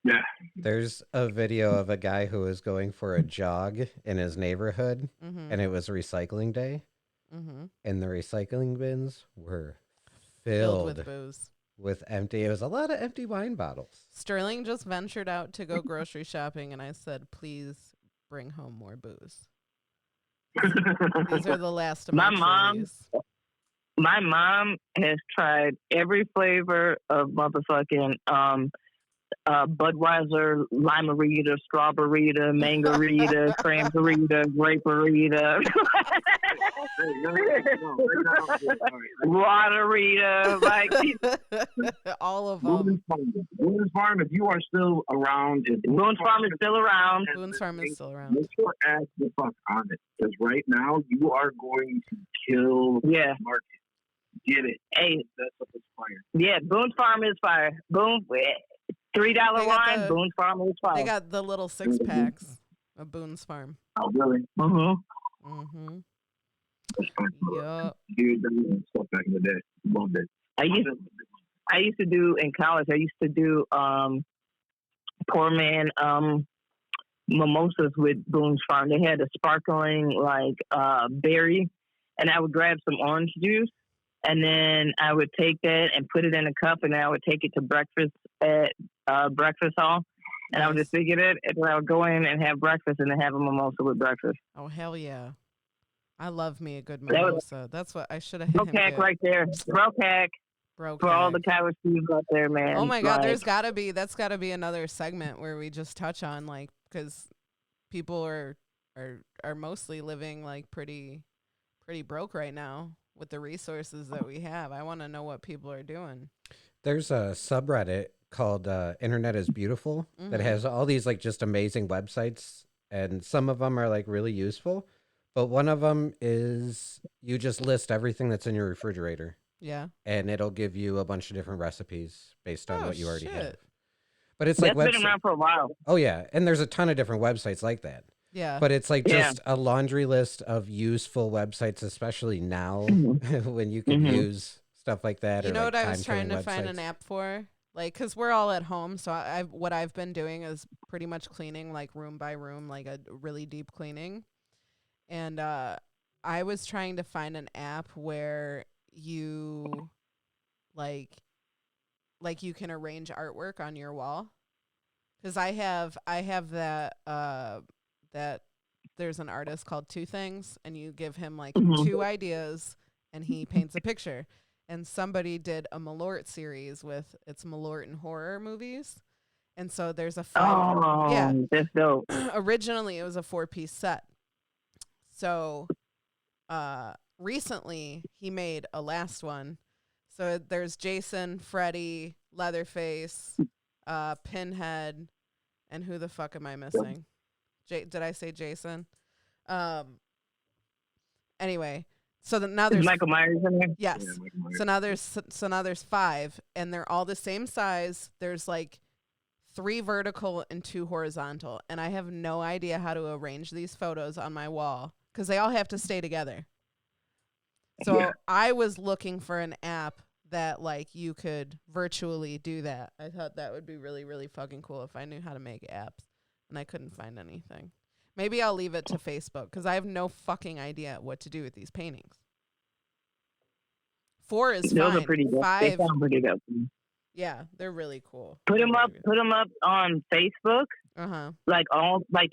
Yeah. There's a video of a guy who was going for a jog in his neighborhood, Mm-hmm. and it was recycling day, Mm-hmm. and the recycling bins were Filled filled with booze. with empty. It was a lot of empty wine bottles. Sterling just ventured out to go grocery shopping, and I said, please bring home more booze. These are the last of my cherries. My mom has tried every flavor of motherfucking Budweiser, limerita, strawberryta, mangarita, cranberryta, graperita, waterita, like all of them. Boone's Farm, if you are still around, Boone's Farm is still around. Boone's Farm is still around. Make your ass the fuck on it, because right now you are going to kill the market. Get it? Hey, that's what it's fire. Yeah, Boone's Farm is fire. Boone, $3 wine. Boone's Farm is fire. They got the little 6-packs of Boone's Farm. Oh, really? Mm-hmm. Yup. Dude, that stuff back in the day. Loved it. I used to do in college. I used to do poor man mimosas with Boone's Farm. They had a sparkling berry, and I would grab some orange juice. And then I would take that and put it in a cup, and I would take it to breakfast at breakfast hall. And I would just figure it, and then I would go in and have breakfast and then have a mimosa with breakfast. Oh, hell yeah. I love me a good mimosa. That's what I should have had him Brocack do. right there. Brocack. For all the college students out there, man. Oh, my God. That's got to be another segment where we just touch on, because people are mostly living, pretty broke right now. With the resources that we have, I want to know what people are doing. There's a subreddit called Internet is Beautiful that has all these just amazing websites, and some of them are really useful, but one of them is you just list everything that's in your refrigerator. Yeah. And it'll give you a bunch of different recipes based on what you already have. But it's that's been around for a while. Oh yeah, and there's a ton of different websites like that. Yeah. But it's just a laundry list of useful websites, especially now when you can use stuff like that. You know what I was trying to find an app for? Because we're all at home. So what I've been doing is pretty much cleaning room by room, a really deep cleaning. And I was trying to find an app where you you can arrange artwork on your wall. Because I have that that there's an artist called Two Things, and you give him 2 ideas and he paints a picture. And somebody did a Malort series with it's Malort and horror movies. And so there's a 5 that's dope. Originally it was a 4-piece set. So recently he made a last one. So there's Jason, Freddy, Leatherface, Pinhead, and who the fuck am I missing? Did I say Jason? Anyway, so now there's Michael Myers in there. Yes. Yeah, So now there's 5, and they're all the same size. There's 3 vertical and 2 horizontal, and I have no idea how to arrange these photos on my wall because they all have to stay together. So I was looking for an app that you could virtually do that. I thought that would be really, really fucking cool if I knew how to make apps. And I couldn't find anything. Maybe I'll leave it to Facebook because I have no fucking idea what to do with these paintings. 4 is Those fine. are pretty dope. 5, they sound pretty dope. yeah, they're really cool. Put them up on Facebook.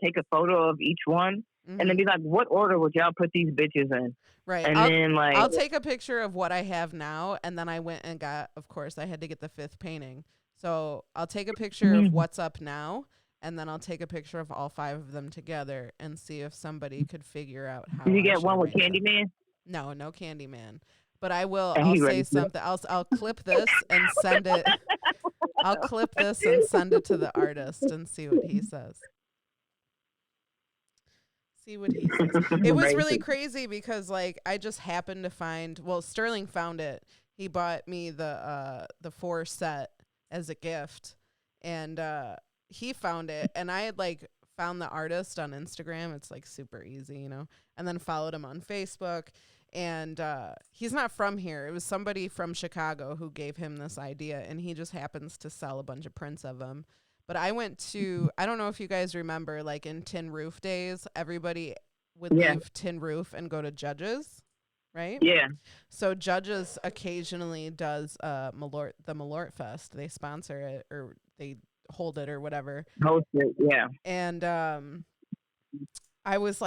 Take a photo of each one, and then be like, "What order would y'all put these bitches in?" Right. And then I'll take a picture of what I have now, and then I went and got. Of course, I had to get the 5th painting, so I'll take a picture of what's up now. and then I'll take a picture of all 5 of them together and see if somebody could figure out how. Did you I get should one with arrange them. Candyman? No Candyman. But I will. And I'll he say ready for it. something. I'll clip this and send it. I'll clip this and send it to the artist and see what he says. See what he says. It was really crazy because like I just happened to find. Well, Sterling found it. He bought me the 4 set as a gift, and he found it, and I had like found the artist on Instagram. It's like super easy, you know, and then followed him on Facebook. And he's not from here. It was somebody from Chicago who gave him this idea, and he just happens to sell a bunch of prints of them. But I went to, I don't know if you guys remember, like in Tin Roof days, everybody would leave Tin Roof and go to Judges, right? Yeah. So Judges occasionally does the Malort Fest. They sponsor it, or they hold it, or whatever. Host it, yeah. And I was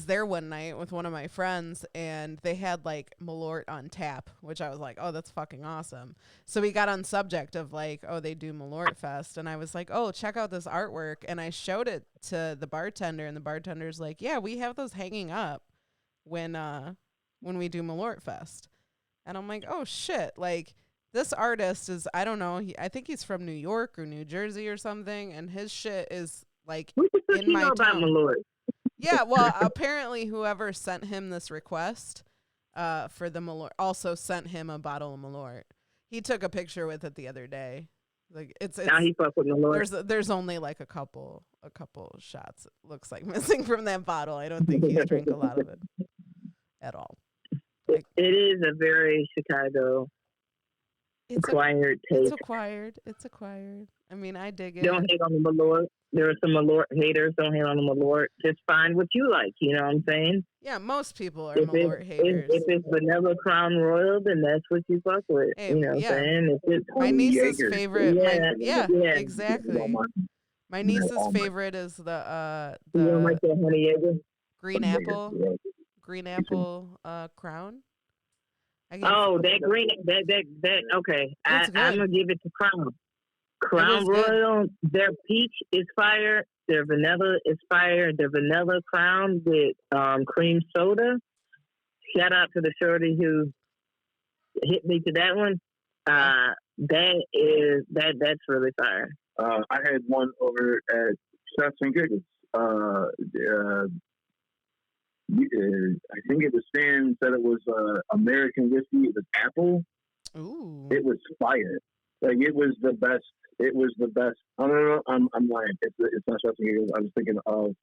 there one night with one of my friends, and they had like Malort on tap, which I was like, oh, that's fucking awesome. So we got on subject of like, oh, they do Malort Fest. And I was like, oh, check out this artwork. And I showed it to the bartender, and the bartender's like, yeah, we have those hanging up when we do Malort Fest. And I'm like, oh shit. Like this artist is, I don't know. I think he's from New York or New Jersey or something. And his shit is like in my town. Malort? Yeah, well, apparently whoever sent him this request for the Malort also sent him a bottle of Malort. He took a picture with it the other day. Like it's now he fuck with Malort. There's only like a couple shots, it looks like, missing from that bottle. I don't think he's drank a lot of it at all. Like, it is a very Chicago acquired taste. It's acquired. I mean, I dig it. Don't hate on the Malort. There are some Malort haters. Don't hate on the Malort. Just find what you like. You know what I'm saying? Yeah, most people are Malort haters. If it's vanilla Crown Royal, then that's what you fuck with. Hey, you know what I'm saying? If it's my niece's Jaeger. favorite. Yeah, Exactly. My niece's favorite is the you don't like that honey Jaeger? green apple Crown. That green that okay. I'm gonna give it to Crown. Crown Royal, their peach is fire. Their vanilla is fire. Their vanilla Crown with cream soda. Shout out to the shorty who hit me to that one. That's really fire. I had one over at Shots and Giggles. I think it was Stan said it was American whiskey. It was apple. Ooh. It was fire. Like it was the best. It was the best. Oh no, I'm lying. It's not Shots and Giggles. I was thinking of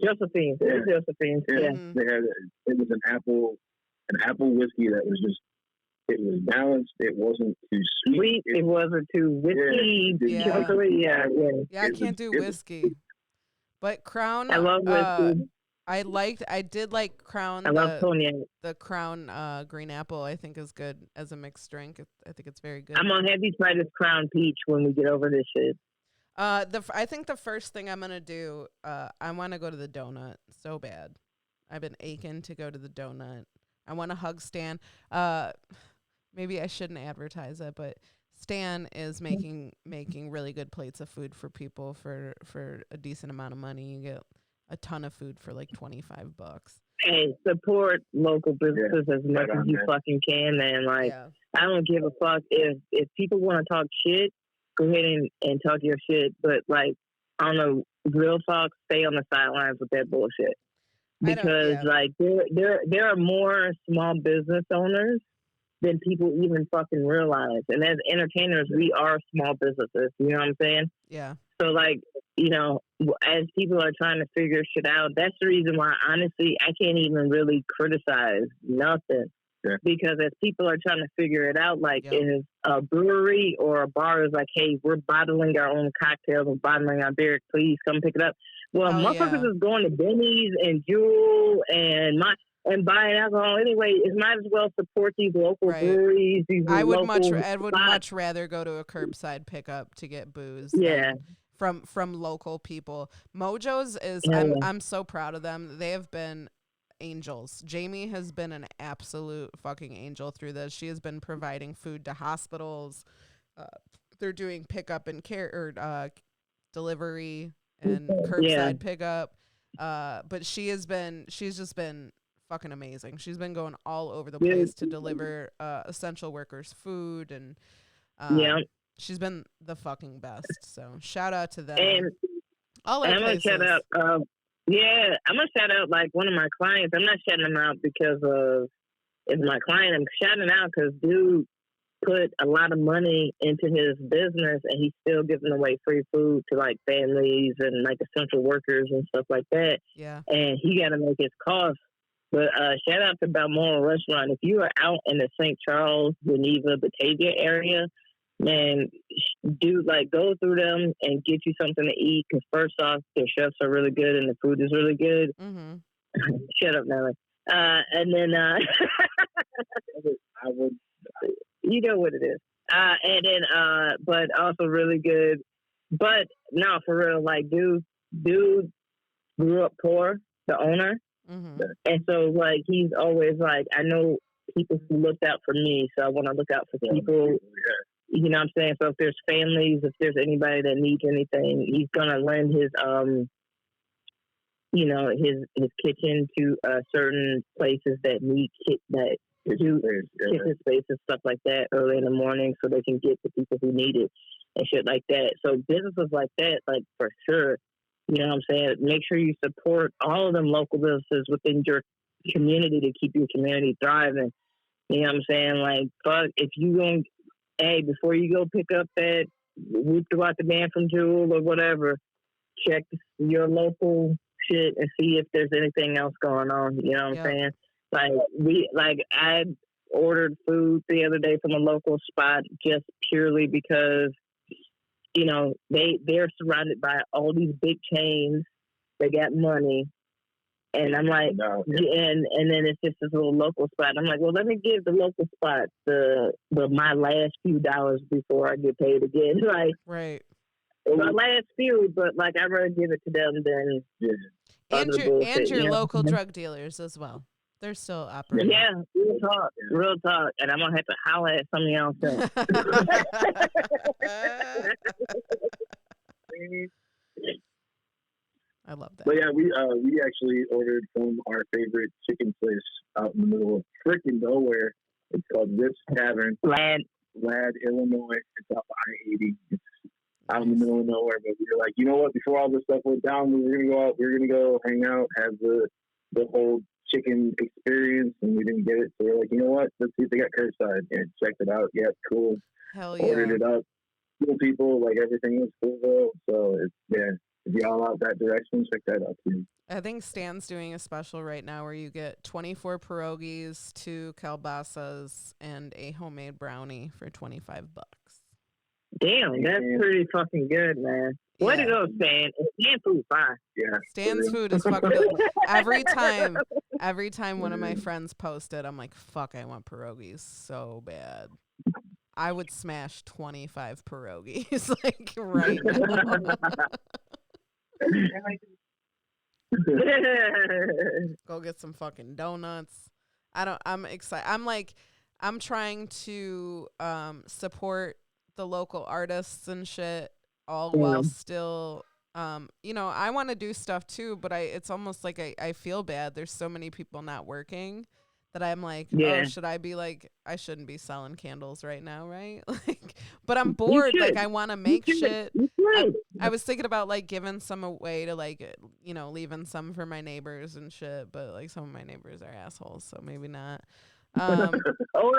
Josephine. Yeah. Josephine. Yeah. Mm-hmm. They had it was an apple whiskey that was just. It was balanced. It wasn't too sweet. It wasn't too whiskey. Yeah, Yeah. I can't do whiskey. But Crown, I love whiskey. I did like Crown. I love cognac. The Crown green apple, I think, is good as a mixed drink. I think it's very good. I'm gonna have you try this Crown peach when we get over this shit. I think the first thing I'm gonna do, I want to go to the donut so bad. I've been aching to go to the donut. I want to hug Stan. Maybe I shouldn't advertise it, but Stan is making really good plates of food for people for a decent amount of money. You get a ton of food for like $25. Hey, support local businesses as much as you fucking can, man. Like, I don't give a fuck if people want to talk shit, go ahead and talk your shit. But like, on the real talk, stay on the sidelines with that bullshit. Because like there are more small business owners than people even fucking realize. And as entertainers, we are small businesses. You know what I'm saying? Yeah. So like, you know, as people are trying to figure shit out, that's the reason why, honestly, I can't even really criticize nothing. Yeah. Because as people are trying to figure it out, like if a brewery or a bar is like, hey, we're bottling our own cocktails and bottling our beer, please come pick it up. Well, motherfuckers is going to Denny's and Jewel and buying alcohol anyway. It might as well support these local breweries. I would much rather go to a curbside pickup to get booze. Yeah. From local people. Mojo's is I'm so proud of them. They have been angels. Jamie has been an absolute fucking angel through this. She has been providing food to hospitals, they're doing pickup and care or delivery and curbside pickup. But she's just been fucking amazing. She's been going all over the place to deliver essential workers food, and she's been the fucking best. So shout out to them. And all our I'm gonna shout out. I'm gonna shout out like one of my clients. I'm not shouting him out because of it's my client. I'm shouting out because dude put a lot of money into his business, and he's still giving away free food to like families and like essential workers and stuff like that. Yeah. And he got to make his costs. But shout out to Balmoral Restaurant. If you are out in the St. Charles, Geneva, Batavia area, man, do like go through them and get you something to eat. Because first off, their chefs are really good and the food is really good. Mm-hmm. Shut up, Nelly. And then I would, you know what it is. And then, but also really good. But no, for real, like dude grew up poor, the owner. Mm-hmm. And so, like, he's always like, I know people who looked out for me, so I want to look out for people. You know what I'm saying? So if there's families, if there's anybody that needs anything, he's gonna lend his his kitchen to certain places that need kitchen space and stuff like that early in the morning, so they can get the people who need it and shit like that. So businesses like that, like for sure. You know what I'm saying? Make sure you support all of them local businesses within your community to keep your community thriving. You know what I'm saying? Like, fuck, if you going, hey, before you go pick up that whoop out the man from Jewel or whatever, check your local shit and see if there's anything else going on. You know what I'm saying? I ordered food the other day from a local spot just purely because, you know, they're surrounded by all these big chains. They got money. And I'm like, and then it's just this little local spot. I'm like, well, let me give the local spot the my last few dollars before I get paid again. Like, right. My last few, but like I'd rather give it to them than and your local drug dealers as well. They're still operating. Yeah, real talk. And I'm gonna have to holler at some of y'all too. I love that. But yeah, we actually ordered from our favorite chicken place out in the middle of freaking nowhere. It's called Rips Tavern, Ladd, Illinois. It's off I-80. It's out in the middle of nowhere. But we were like, you know what? Before all this stuff went down, we were gonna go out. We were gonna go hang out, have the whole chicken experience, and we didn't get it. So we're like, you know what? Let's see if they got curbside. And checked it out. Yeah, cool. Hell yeah. Ordered it up. Cool people, like everything was cool though. So it's if y'all out that direction, check that out too. I think Stan's doing a special right now where you get 24 pierogies, 2 kielbasas, and a homemade brownie for $25. Damn, that's pretty fucking good, man. Way to go, Stan. Stan's food fine. Yeah. Stan's food is fucking good. Every time one of my friends posted, I'm like, fuck, I want pierogies so bad. I would smash 25 pierogies like right now. Go get some fucking donuts. I'm excited. I'm trying to support the local artists and shit all while still I want to do stuff too, but it's almost like I feel bad. There's so many people not working that I'm like, oh, should I be like, I shouldn't be selling candles right now, right? Like, but I'm bored. Like, I want to make shit. I was thinking about like giving some away to like, leaving some for my neighbors and shit. But like some of my neighbors are assholes, so maybe not. Or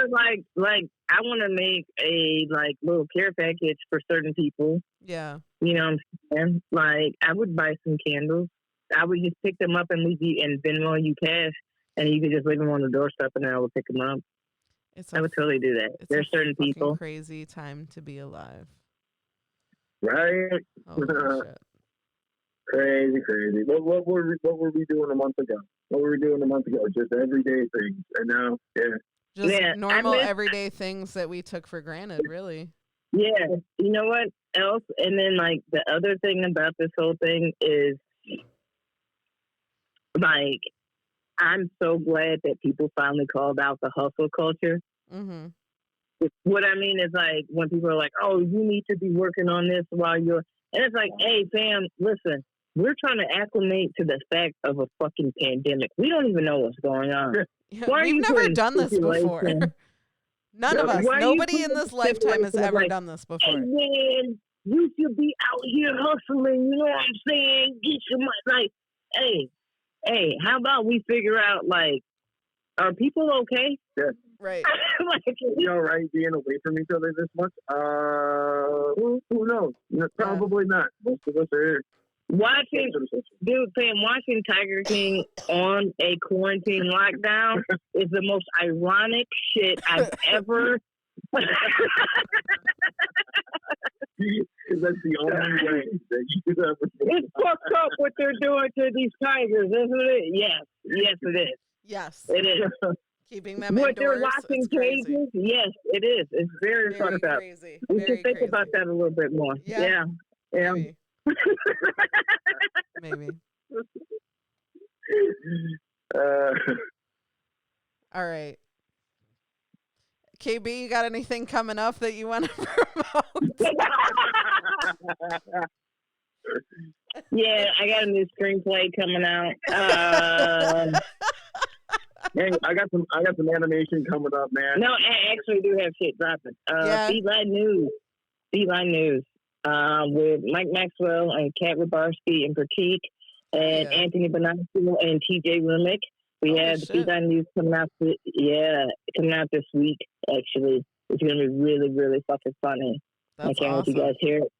like I want to make a like little care package for certain people. Yeah. You know what I'm saying? Like I would buy some candles. I would just pick them up and leave you and Venmo you cash. And you could just leave them on the doorstep, and then I would pick them up. I would totally do that. There's certain people. Crazy time to be alive. Right. Oh, shit. Crazy. What were we doing a month ago? What were we doing a month ago? Just everyday things, and now, just normal everyday things that we took for granted, really. Yeah. You know what else? And then like the other thing about this whole thing is, like, I'm so glad that people finally called out the hustle culture. Mm-hmm. what I mean is like when people are like, "Oh, you need to be working on this while you're," and it's like, "Hey, fam, listen, we're trying to acclimate to the fact of a fucking pandemic. We don't even know what's going on. Yeah, Why are we've you never putting done this before. stipulation? None of us. Why are you Nobody in putting this lifetime has stipulation of ever like, done this hey before. man, you should be out here hustling. You know what I'm saying? Get your money. Like, hey, how about we figure out like, are people okay? Yeah. Right. Like, We all right being away from each other this much? Who knows? Probably not. Most of us are here. watching Tiger King on a quarantine lockdown is the most ironic shit I've ever. That's the only way that you could ever. It's fucked up what they're doing to these tigers, isn't it? Yes, it is. Yes. It is. Keeping them What indoors. they're locking It's crazy. cages? Yes, it is. It's very Very fucked up. crazy. We Very should think crazy. about that a little bit more. Yeah. Yeah. Maybe. Maybe. All right. KB, you got anything coming up that you want to promote? Yeah, I got a new screenplay coming out. Hey, I got some animation coming up, man. No, I actually do have shit dropping. Yeah. Feedline News. With Mike Maxwell and Kat Rabarsky and Pratik and Yeah. Anthony Bonaccio and TJ Remick. We Holy have the shit. Feedline News coming out. Coming out this week. Actually, it's gonna be really, really fucking funny. That's I can't wait awesome. you guys hear it.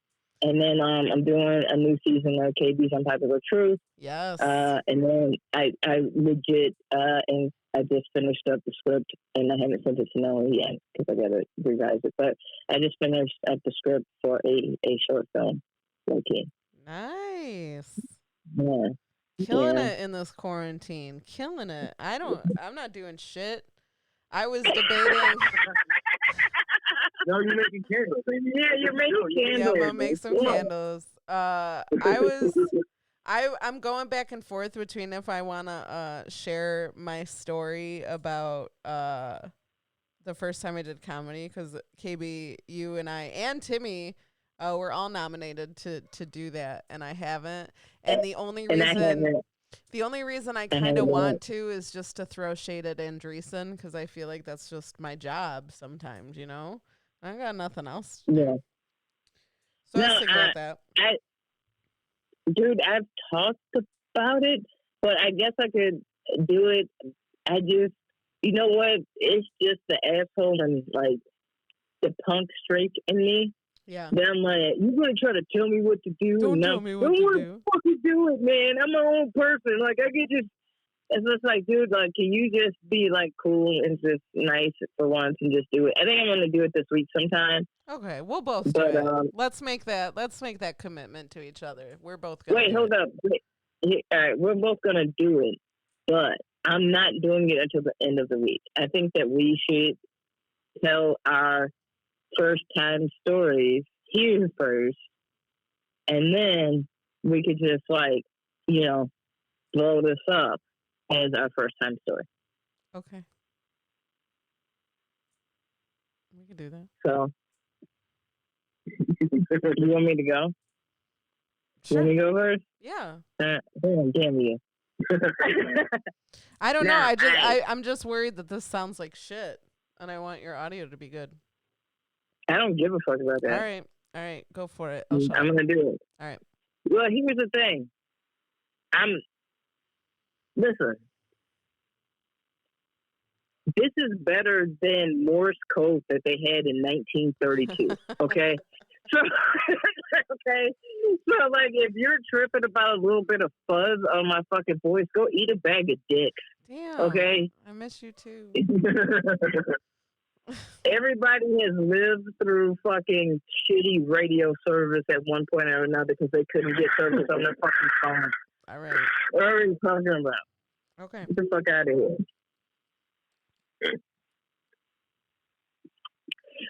And then I'm doing a new season of KB's Unpopular Truth. Yes. And then I legit and I just finished up the script and I haven't sent it to no one yet because I gotta revise it. But I just finished up the script for a short film. Okay. Nice. Yeah. Killing Yeah. it in this quarantine. Killing it. I'm not doing shit. I was debating. No, you're making candles. Baby. Yeah, you're making Yeah, candles. I'm gonna make some Yeah. candles. I'm going back and forth between if I wanna share my story about the first time I did comedy, because KB, you and I and Timmy were all nominated to do that, and I haven't. And the only And I reason haven't. I kind of want to is just to throw shade at Andreessen, because I feel like that's just my job sometimes, you know? I got nothing else to do. Yeah. So I No, was thinking about that. Dude, I've talked about it, but I guess I could do it. I just, you know what? It's just the asshole and like the punk streak in me. Yeah. Then I'm like, you're gonna try to tell me what to do? Don't and tell me what to don't wanna do. fucking do it, man. I'm my own person. Like I could just. It's just like, dude, like, can you just be like cool and just nice for once and just do it? I think I'm gonna do it this week sometime. Okay, we'll both do But it. Let's make that commitment to each other. We're both gonna wait, do hold it. up. Wait, all right, we're both gonna do it, but I'm not doing it until the end of the week. I think that we should tell our first time stories here first, and then we could just like, blow this up as our first time story. Okay. We can do that. So, you want me to go? You want me to go first? Yeah. Damn you. I don't know. Nah, I'm just worried that this sounds like shit, and I want your audio to be good. I don't give a fuck about that. All right. Go for it. I'll shut I'm up. gonna do it. All right. Well, here's the thing. Listen. This is better than Morse code that they had in 1932. Okay. So, like, if you're tripping about a little bit of fuzz on my fucking voice, go eat a bag of dicks. Damn. Okay. I miss you too. Everybody has lived through fucking shitty radio service at one point or another because they couldn't get service on their fucking phone. All right. What are you talking about? Okay. Get the fuck out of here.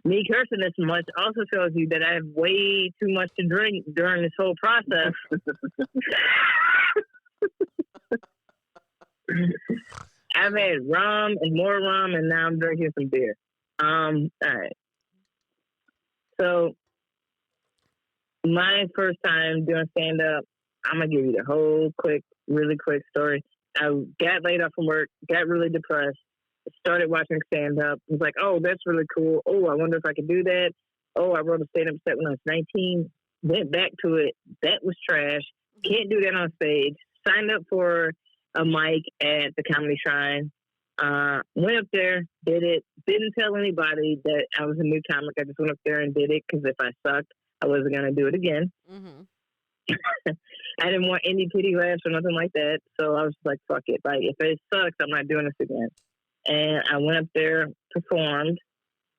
Me cursing this much also shows you that I have way too much to drink during this whole process. I've had rum and more rum, and now I'm drinking some beer. All right. So my first time doing stand up, I'm gonna give you the whole really quick story. I got laid off from work, got really depressed, started watching stand up. Was like, oh, that's really cool. Oh, I wonder if I could do that. Oh, I wrote a stand up set when I was 19. Went back to it. That was trash. Can't do that on stage. Signed up for a mic at the Comedy Shrine. Went up there, did it. Didn't tell anybody that I was a new comic. I just went up there and did it because if I sucked, I wasn't gonna do it again. Mm-hmm. I didn't want any pity laughs or nothing like that. So I was like, fuck it. Like, if it sucks, I'm not doing this again. And I went up there, performed,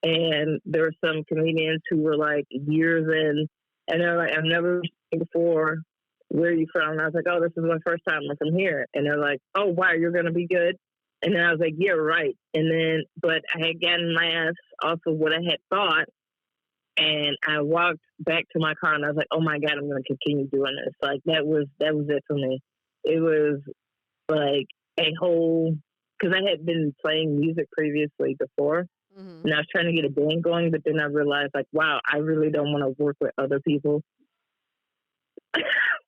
and there were some comedians who were like years in, and they're like, I've never seen before. Where are you from? And I was like, oh, this is my first time. I'm from here. And they're like, oh, wow, you're going to be good. And then I was like, yeah, right. And then, but I had gotten laughs off of what I had thought. And I walked back to my car and I was like, oh my God, I'm going to continue doing this. Like, that was it for me. It was like a whole, because I had been playing music previously before. Mm-hmm. And I was trying to get a band going, but then I realized, like, wow, I really don't want to work with other people.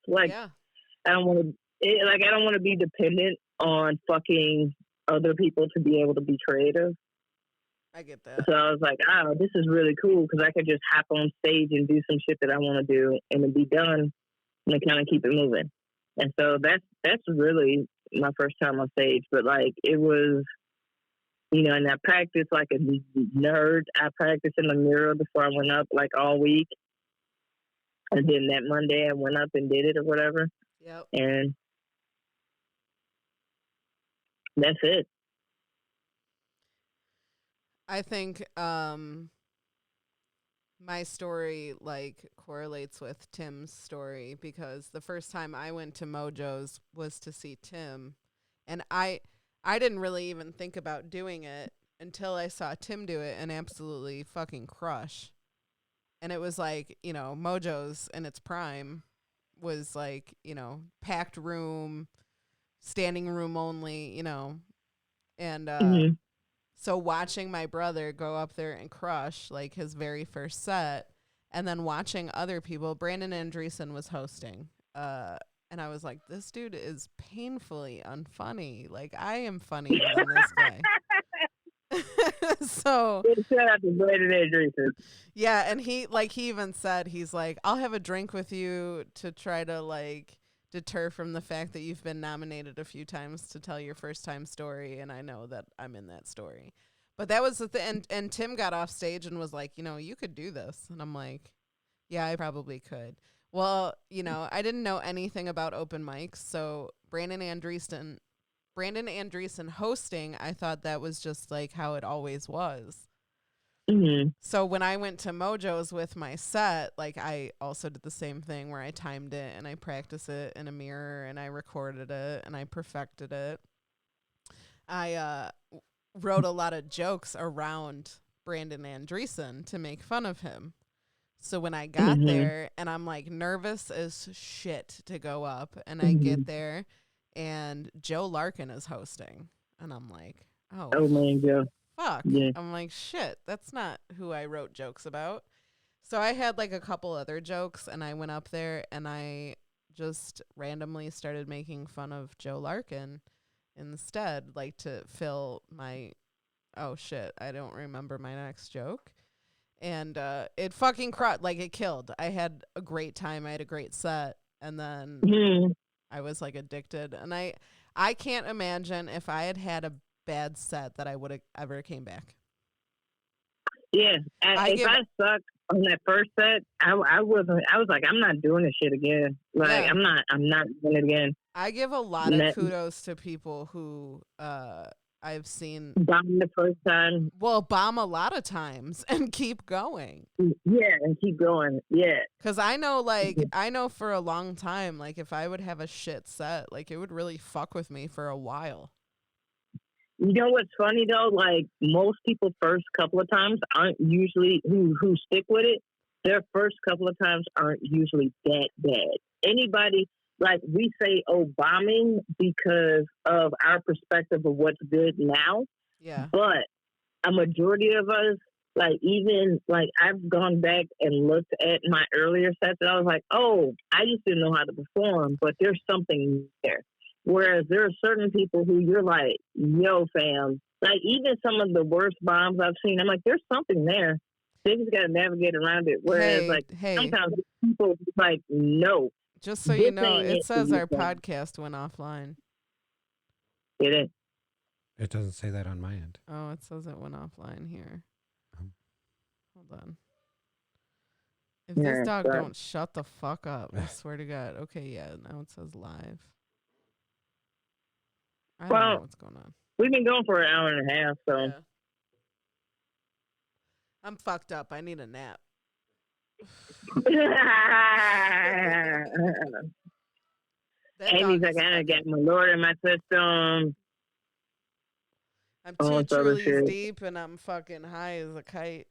Like, yeah. I don't want to be dependent on fucking other people to be able to be creative. I get that. So I was like, oh, this is really cool because I could just hop on stage and do some shit that I want to do and it be done and kind of keep it moving. And so that's really my first time on stage. But like, it was, you know, and I practiced like a nerd. I practiced in the mirror before I went up like all week. And then that Monday I went up and did it or whatever. Yep. And that's it. I think my story like correlates with Tim's story because the first time I went to Mojo's was to see Tim, and I didn't really even think about doing it until I saw Tim do it and absolutely fucking crush. And it was like, you know, Mojo's in its prime was like, you know, packed room, standing room only, you know, and so watching my brother go up there and crush like his very first set, and then watching other people, Brandon Andreessen was hosting, and I was like, this dude is painfully unfunny. Like, I am funnier than this guy. So shout out to Brandon Andreessen. Yeah, and he even said, he's like, I'll have a drink with you to try to like deter from the fact that you've been nominated a few times to tell your first time story, and I know that I'm in that story. But that was the thing, and Tim got off stage and was like, you know, you could do this. And I'm like, yeah, I probably could. Well, you know, I didn't know anything about open mics, so Brandon Andreessen hosting, I thought that was just like how it always was. Mm-hmm. So when I went to Mojo's with my set, like I also did the same thing where I timed it and I practiced it in a mirror and I recorded it and I perfected it. I wrote a lot of jokes around Brandon Andreessen to make fun of him. So when I got there and I'm like nervous as shit to go up, and I get there and Joe Larkin is hosting and I'm like, oh man, Joe. Fuck. Yeah. I'm like, shit, that's not who I wrote jokes about. So I had like a couple other jokes and I went up there and I just randomly started making fun of Joe Larkin instead, like to fill my, oh shit, I don't remember my next joke. And it fucking like it killed. I had a great time. I had a great set. And then I was like addicted. And I can't imagine if I had had a bad set that I would have ever came back. Yeah, I sucked on that first set, I was like, I'm not doing this shit again. Like, yeah. I'm not doing it again. I give a lot of kudos to people who I've seen bomb the first time. Well, bomb a lot of times and keep going. Yeah, and keep going. Yeah. Because I know for a long time, like if I would have a shit set, like it would really fuck with me for a while. You know what's funny though? Like most people first couple of times aren't usually who stick with it. Their first couple of times aren't usually that bad. Anybody, like we say, bombing because of our perspective of what's good now. Yeah. But a majority of us like even like I've gone back and looked at my earlier sets and I was like, oh, I used to know how to perform, but there's something there. Whereas there are certain people who you're like, yo, fam, like even some of the worst bombs I've seen, I'm like, there's something there. They just got to navigate around it. Whereas sometimes people like, no. Just so you know, it says our podcast went offline. Did it? It doesn't say that on my end. Oh, it says it went offline here. Hold on. If this dog don't shut the fuck up, I swear to God. Okay, yeah, now it says live. I don't know what's going on. We've been going for an hour and a half, so. Yeah. I'm fucked up. I need a nap. Amy's like, I got my Lord in my system. I'm 2 Trulies deep and I'm fucking high as a kite.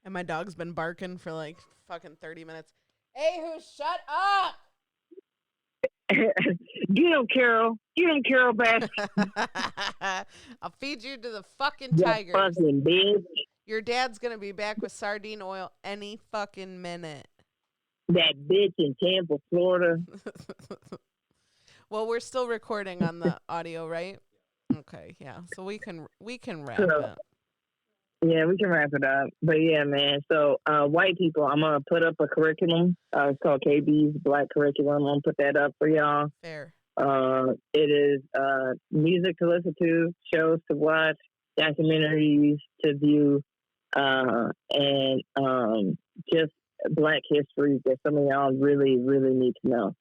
And my dog's been barking for like fucking 30 minutes. Hey, who shut up? Get him, Carol. Get him, Carol, back. I'll feed you to the fucking tigers. Fucking bitch. Your dad's going to be back with sardine oil any fucking minute. That bitch in Tampa, Florida. Well, we're still recording on the audio, right? Okay, yeah. So we can wrap it. Yeah, we can wrap it up. But yeah, man. So white people, I'm gonna put up a curriculum. It's called KB's Black Curriculum. I'm gonna put that up for y'all. Fair. It is music to listen to, shows to watch, documentaries to view, and just Black history that some of y'all really, really need to know.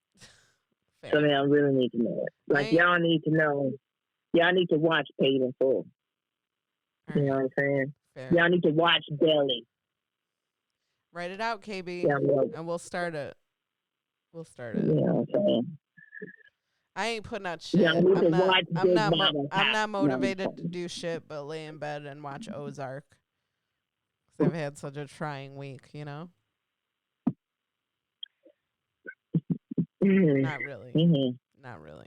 Fair. Some of y'all really need to know it. Like y'all need to know. Y'all need to watch Paid in Full. You know what I'm saying? Fair. Y'all need to watch Belly. Write it out, KB, and we'll start it. We'll start it. You know what I'm saying? I ain't putting out shit. I'm not motivated to do shit but lay in bed and watch Ozark. 'Cause I've had such a trying week, you know? Mm-hmm. Not really. Mm-hmm. Not really.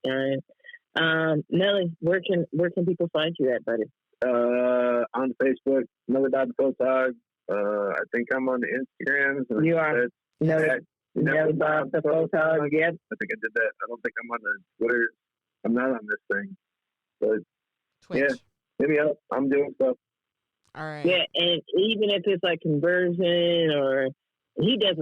Right. Nelly, where can people find you at, buddy? On Facebook, Nelly Photog. I think I'm on the Instagrams. You are. Nelly Bob the Photog. Yep. I think I did that. I don't think I'm on the Twitter. I'm not on this thing, but Twitch. Yeah, maybe I'm doing stuff. All right. Yeah, and even if it's like conversion or he does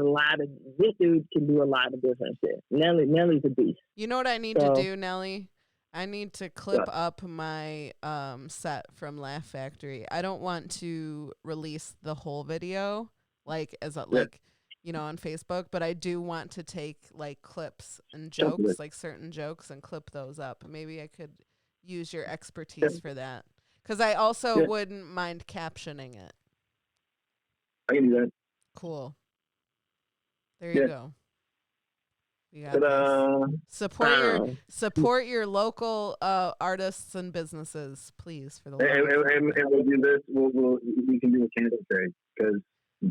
this dude can do a lot of different shit. Nelly's a beast. You know what I need to do, Nelly? I need to clip up my set from Laugh Factory. I don't want to release the whole video like on Facebook, but I do want to take like clips and jokes, like certain jokes, and clip those up. Maybe I could use your expertise for that. Because I also wouldn't mind captioning it. I can do that. Cool. There you go. You got this. Support your local artists and businesses, please. For the and we'll do this. We can do a candle trade because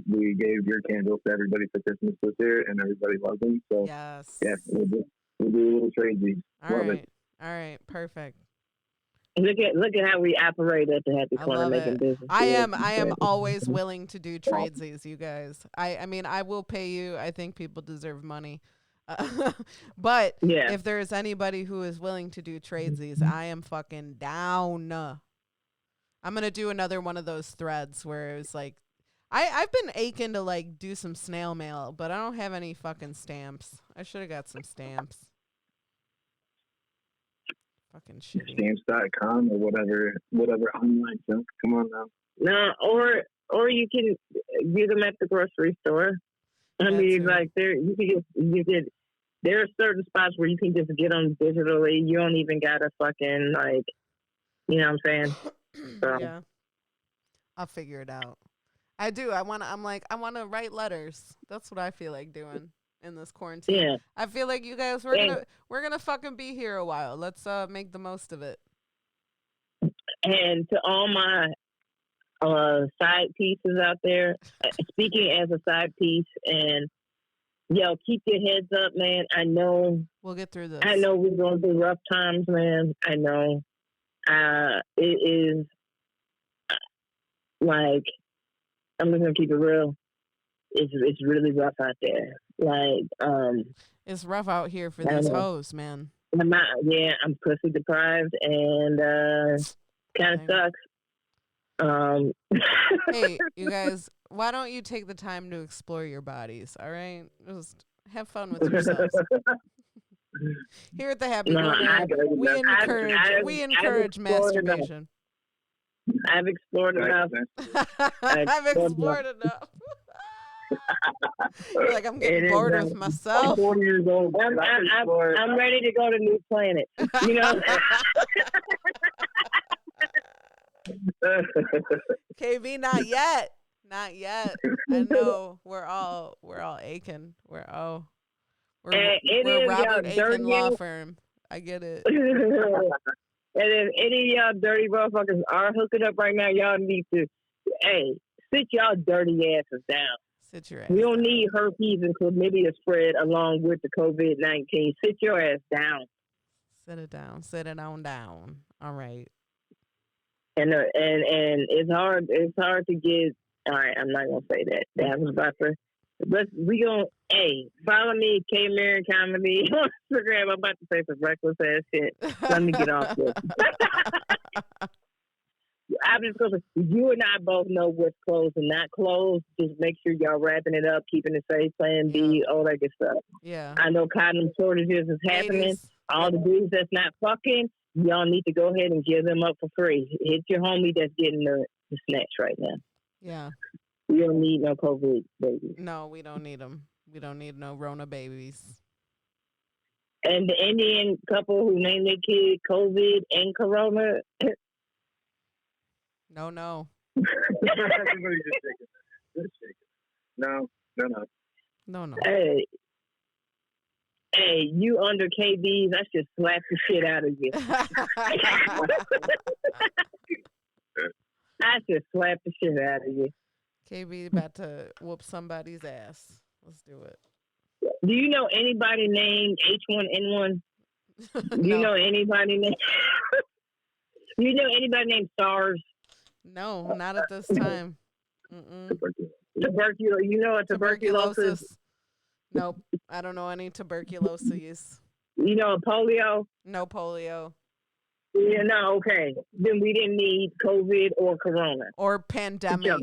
we gave your candles to everybody for Christmas this year, and everybody loved them. So yes, we'll do a little trade. All right, perfect. Look at how we operate at the Happy Corner making business. I am always willing to do tradesies, you guys. I mean, I will pay you. I think people deserve money. But if there's anybody who is willing to do tradesies, I am fucking down. I'm going to do another one of those threads where it was like, I've been aching to like do some snail mail, but I don't have any fucking stamps. I should have got some stamps. Fucking shit. Stamps.com or whatever online stuff. Come on now. No, or you can get them at the grocery store. I mean, like there are certain spots where you can just get them digitally. You don't even gotta fucking like, you know what I'm saying? So. Yeah, I'll figure it out. I do. I want to write letters. That's what I feel like doing in this quarantine. Yeah. I feel like you guys we're gonna fucking be here a while. Let's make the most of it. And to all my side pieces out there, speaking as a side piece, and keep your heads up, man. I know we'll get through this. I know we're going through rough times, man. I know it is like, I'm just gonna keep it real. It's really rough out there. Like, it's rough out here for these hoes, man. I'm pussy deprived, and kind of sucks. Hey, you guys, why don't you take the time to explore your bodies? All right, just have fun with yourselves. Here at the Happy Corner, we encourage masturbation. I've explored enough. I've explored enough. You're like, I'm getting bored with myself. I'm 40 years old. I'm ready to go to new planets. You know. KB, not yet. Not yet. I know we're all aching. We're Robert Aiken law firm. I get it. And if any of y'all dirty motherfuckers are hooking up right now, y'all need to, sit y'all dirty asses down. Sit your ass We don't down. need herpes and chlamydia spread along with the COVID-19. Sit your ass down. Sit it down. Sit it on down. All right. And it's hard. It's hard to get. All right, I'm not gonna say that. That was about to. We gonna follow me, K Marion Comedy on Instagram. I'm about to say some reckless ass shit. Let me get off this. I'm just gonna. You and I both know what's closed and not closed. Just make sure y'all wrapping it up, keeping it safe, Plan B, all that good stuff. Yeah. I know condom shortages is happening. Ladies. All the dudes that's not fucking, y'all need to go ahead and give them up for free. Hit your homie that's getting the snatch right now. Yeah. We don't need no COVID babies. No, we don't need them. We don't need no Rona babies. And the Indian couple who named their kid COVID and Corona. No. Everybody just shake it. No. No. Hey, you under KBs, I should slap the shit out of you. I should slap the shit out of you. KB about to whoop somebody's ass. Let's do it. Do you know anybody named H1N1? Do you know anybody named? Do you know anybody named SARS? No, not at this time. Tuberculosis. You know what tuberculosis? Nope. I don't know any tuberculosis. You know polio? No polio. Yeah, no, okay. Then we didn't need COVID or Corona. Or pandemic.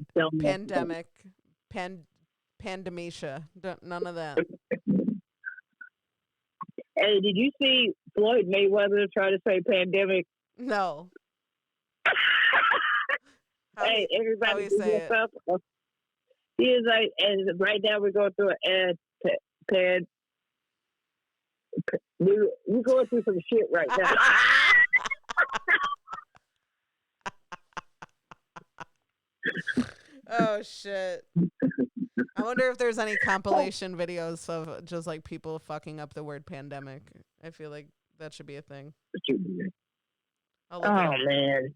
Pandemecia. None of that. Hey, did you see Floyd Mayweather try to say pandemic? No. Hey, everybody how say it? Up. He is like, and right now we're going through we're going through some shit right now. Oh shit. I wonder if there's any compilation videos of just like people fucking up the word pandemic. I feel like that should be a thing. Oh man.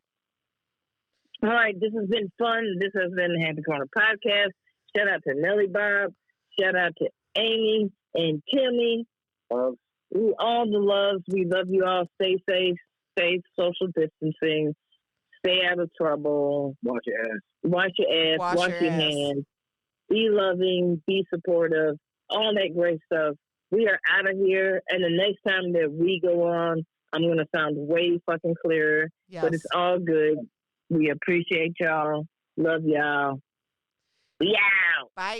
All right, this has been fun. This has been the Happy Corner Podcast. Shout out to Nelly Bob. Shout out to Amy and Timmy. All the loves. We love you all. Stay safe. Safe social distancing. Stay out of trouble. Wash your ass. Wash your hands. Be loving. Be supportive. All that great stuff. We are out of here. And the next time that we go on, I'm going to sound way fucking clearer. Yes. But it's all good. We appreciate y'all. Love y'all. We out. Bye.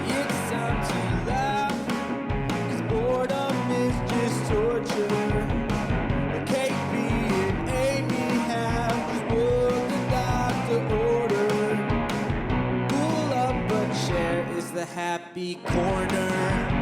It's time to laugh, 'cause boredom is just torture. But KB and Amy have just what the doctor ordered. Pull up a chair is the Happy Corner.